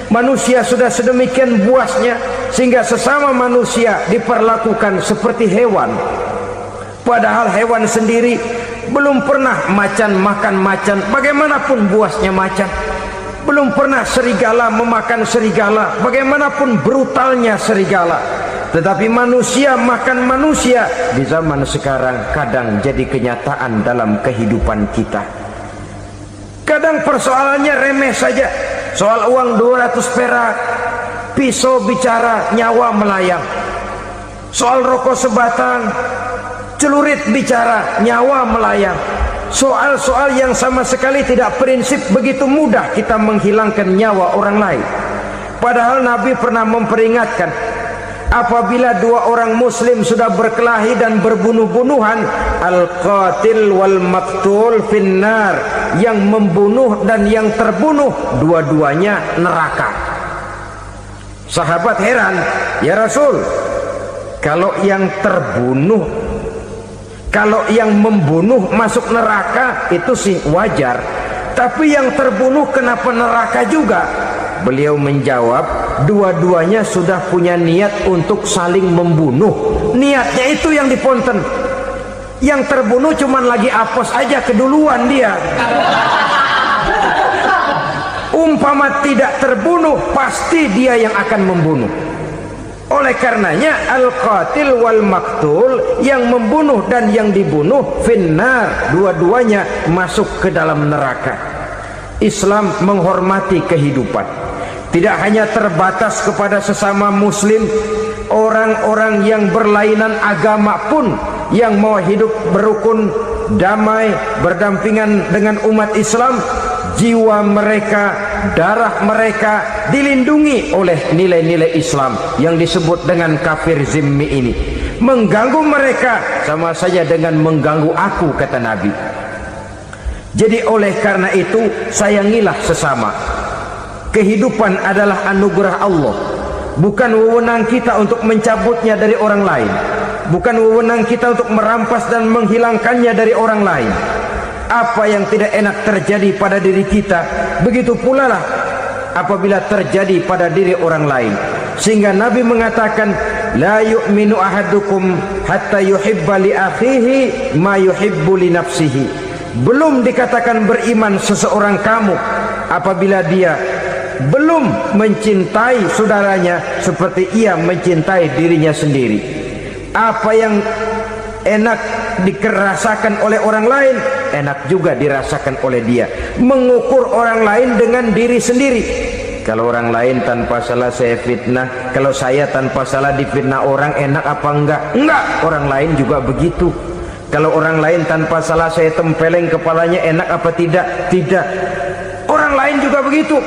manusia sudah sedemikian buasnya, sehingga sesama manusia diperlakukan seperti hewan. Padahal hewan sendiri belum pernah macan makan macan, bagaimanapun buasnya macan. Belum pernah serigala memakan serigala, bagaimanapun brutalnya serigala. Tetapi manusia makan manusia di zaman sekarang kadang jadi kenyataan dalam kehidupan kita. Kadang persoalannya remeh saja, soal uang 200 perak, pisau bicara, nyawa melayang. Soal rokok sebatang, celurit bicara, nyawa melayang. Soal-soal yang sama sekali tidak prinsip, begitu mudah kita menghilangkan nyawa orang lain. Padahal Nabi pernah memperingatkan, apabila dua orang muslim sudah berkelahi dan berbunuh-bunuhan, al-qatil wal maktul finnar, yang membunuh dan yang terbunuh dua-duanya neraka. Sahabat heran, ya Rasul, kalau yang terbunuh, kalau yang membunuh masuk neraka itu sih wajar, tapi yang terbunuh kenapa neraka juga? Beliau menjawab, dua-duanya sudah punya niat untuk saling membunuh. Niatnya itu yang diponten. Yang terbunuh cuman lagi apos aja, keduluan dia. Umpama tidak terbunuh, pasti dia yang akan membunuh. Oleh karenanya al-qatil wal maktul, yang membunuh dan yang dibunuh finnar, dua-duanya masuk ke dalam neraka. Islam menghormati kehidupan, tidak hanya terbatas kepada sesama muslim. Orang-orang yang berlainan agama pun yang mau hidup berukun, damai, berdampingan dengan umat Islam, jiwa mereka, darah mereka dilindungi oleh nilai-nilai Islam yang disebut dengan kafir zimmi ini. Mengganggu mereka sama saja dengan mengganggu aku, kata Nabi. Jadi oleh karena itu, sayangilah sesama. Kehidupan adalah anugerah Allah, bukan wewenang kita untuk mencabutnya dari orang lain, bukan wewenang kita untuk merampas dan menghilangkannya dari orang lain. Apa yang tidak enak terjadi pada diri kita, begitu pula lah apabila terjadi pada diri orang lain. Sehingga Nabi mengatakan, la yu'minu ahadukum hatta yuhibba li akhihi ma yuhibbu li nafsihi. Belum dikatakan beriman seseorang kamu apabila dia belum mencintai saudaranya seperti ia mencintai dirinya sendiri. Apa yang enak dirasakan oleh orang lain, enak juga dirasakan oleh dia. Mengukur orang lain dengan diri sendiri. Kalau orang lain tanpa salah saya fitnah, kalau saya tanpa salah difitnah orang, enak apa enggak? Enggak, orang lain juga begitu. Kalau orang lain tanpa salah saya tempeleng kepalanya, enak apa tidak? Tidak. Orang lain juga begitu.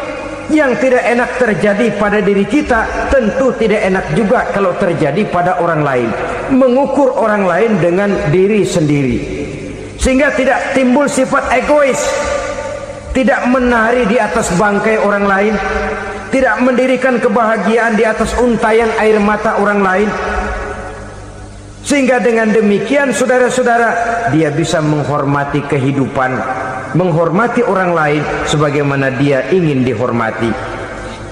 Yang tidak enak terjadi pada diri kita, tentu tidak enak juga kalau terjadi pada orang lain. Mengukur orang lain dengan diri sendiri, sehingga tidak timbul sifat egois, tidak menari di atas bangkai orang lain, tidak mendirikan kebahagiaan di atas untayan air mata orang lain. Sehingga dengan demikian saudara-saudara, dia bisa menghormati kehidupan, menghormati orang lain sebagaimana dia ingin dihormati.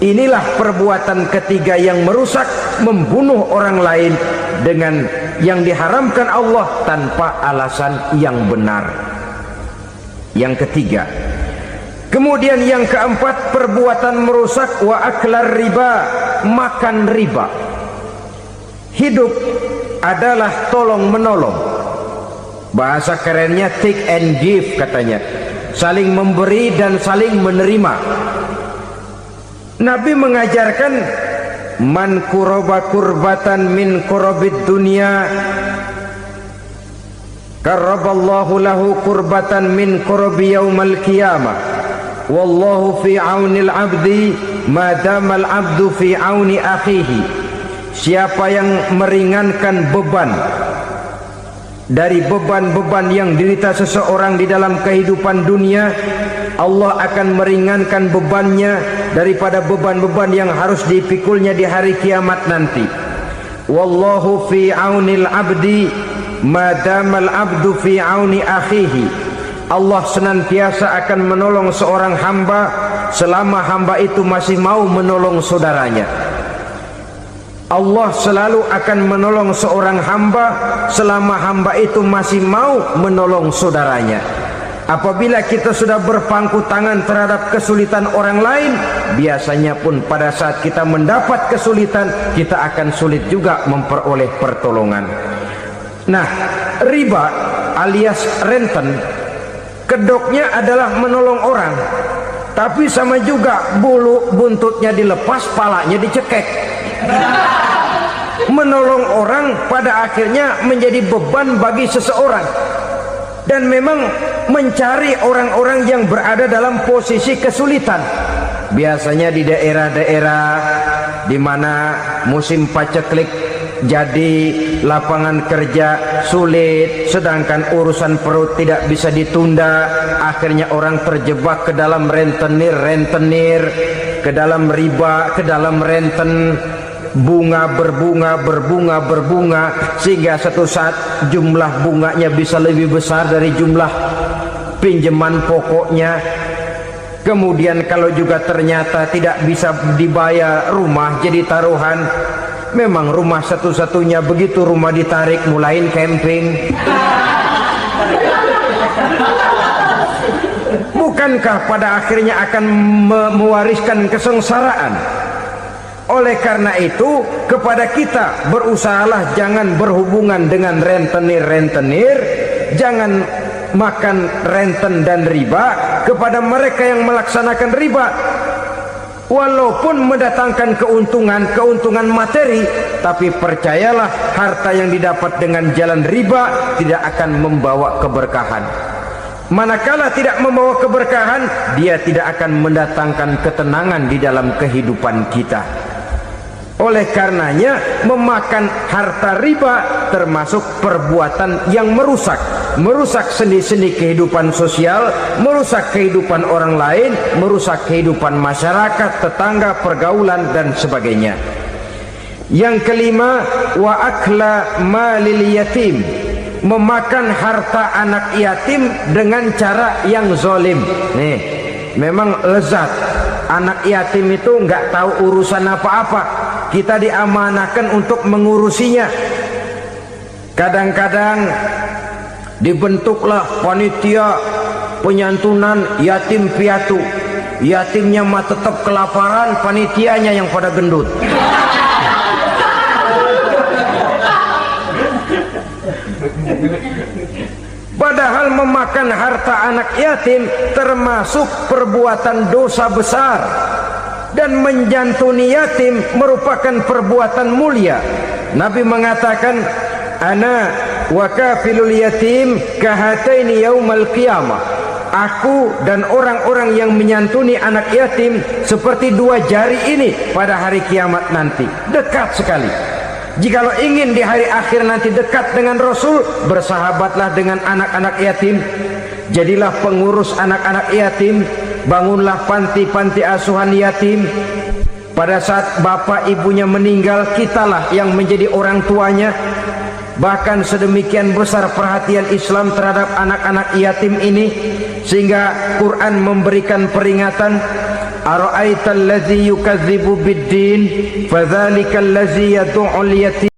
Inilah perbuatan ketiga yang merusak, membunuh orang lain dengan yang diharamkan Allah tanpa alasan yang benar. Yang ketiga. Kemudian yang keempat, perbuatan merusak wa aklar riba, makan riba. Hidup adalah tolong menolong. Bahasa kerennya take and give katanya. Saling memberi dan saling menerima. Nabi mengajarkan man kuraba kurbatan min kurabid dunya karaballahu lahu kurbatan min kurabi yaumal qiyamah. Wallahu fi aunil abdi madamal abdu fi auni akhihi. Siapa yang meringankan beban dari beban-beban yang dirita seseorang di dalam kehidupan dunia, Allah akan meringankan bebannya daripada beban-beban yang harus dipikulnya di hari kiamat nanti. Wallahu fi aunil abdi madamal abdu fi auni akhihi. Allah senantiasa akan menolong seorang hamba selama hamba itu masih mau menolong saudaranya. Allah selalu akan menolong seorang hamba selama hamba itu masih mau menolong saudaranya. Apabila kita sudah berpangku tangan terhadap kesulitan orang lain, biasanya pun pada saat kita mendapat kesulitan, kita akan sulit juga memperoleh pertolongan. Nah, riba alias renten, kedoknya adalah menolong orang, tapi sama juga bulu buntutnya dilepas, palanya dicekek. Menolong orang pada akhirnya menjadi beban bagi seseorang. Dan memang mencari orang-orang yang berada dalam posisi kesulitan, biasanya di daerah-daerah di mana musim paceklik, jadi lapangan kerja sulit, sedangkan urusan perut tidak bisa ditunda. Akhirnya orang terjebak ke dalam rentenir, ke dalam riba, ke dalam renten. Bunga berbunga, sehingga satu saat jumlah bunganya bisa lebih besar dari jumlah pinjaman pokoknya. Kemudian kalau juga ternyata tidak bisa dibayar, rumah jadi taruhan. Memang rumah satu-satunya, begitu rumah ditarik mulain camping. Bukankah pada akhirnya akan mewariskan kesengsaraan? Oleh karena itu, kepada kita berusahalah jangan berhubungan dengan rentenir, jangan makan renten dan riba. Kepada mereka yang melaksanakan riba, walaupun mendatangkan keuntungan materi, tapi percayalah harta yang didapat dengan jalan riba tidak akan membawa keberkahan. Manakala tidak membawa keberkahan, dia tidak akan mendatangkan ketenangan di dalam kehidupan kita. Oleh karenanya, memakan harta riba termasuk perbuatan yang merusak sendi-sendi kehidupan sosial, merusak kehidupan orang lain, merusak kehidupan masyarakat, tetangga, pergaulan dan sebagainya. Yang kelima, wa akla malil yatim, memakan harta anak yatim dengan cara yang zalim. Nih, memang lezat. Anak yatim itu nggak tahu urusan apa-apa. Kita diamanahkan untuk mengurusinya. Kadang-kadang dibentuklah panitia penyantunan yatim piatu yatimnya mah tetap kelaparan, panitianya yang pada gendut. Padahal memakan harta anak yatim termasuk perbuatan dosa besar, dan menjantuni yatim merupakan perbuatan mulia. Nabi mengatakan, ana wa kafilul yatim kahataini yaumal qiyamah. Aku dan orang-orang yang menyantuni anak yatim seperti dua jari ini pada hari kiamat nanti. Dekat sekali. Jikalau ingin di hari akhir nanti dekat dengan Rasul, bersahabatlah dengan anak-anak yatim. Jadilah pengurus anak-anak yatim. Bangunlah panti-panti asuhan yatim. Pada saat bapak ibunya meninggal, kitalah yang menjadi orang tuanya. Bahkan sedemikian besar perhatian Islam terhadap anak-anak yatim ini, sehingga Quran memberikan peringatan, ara'aital ladzi yukadzibu bid-din fadzalikal ladzi yad'ul yatim.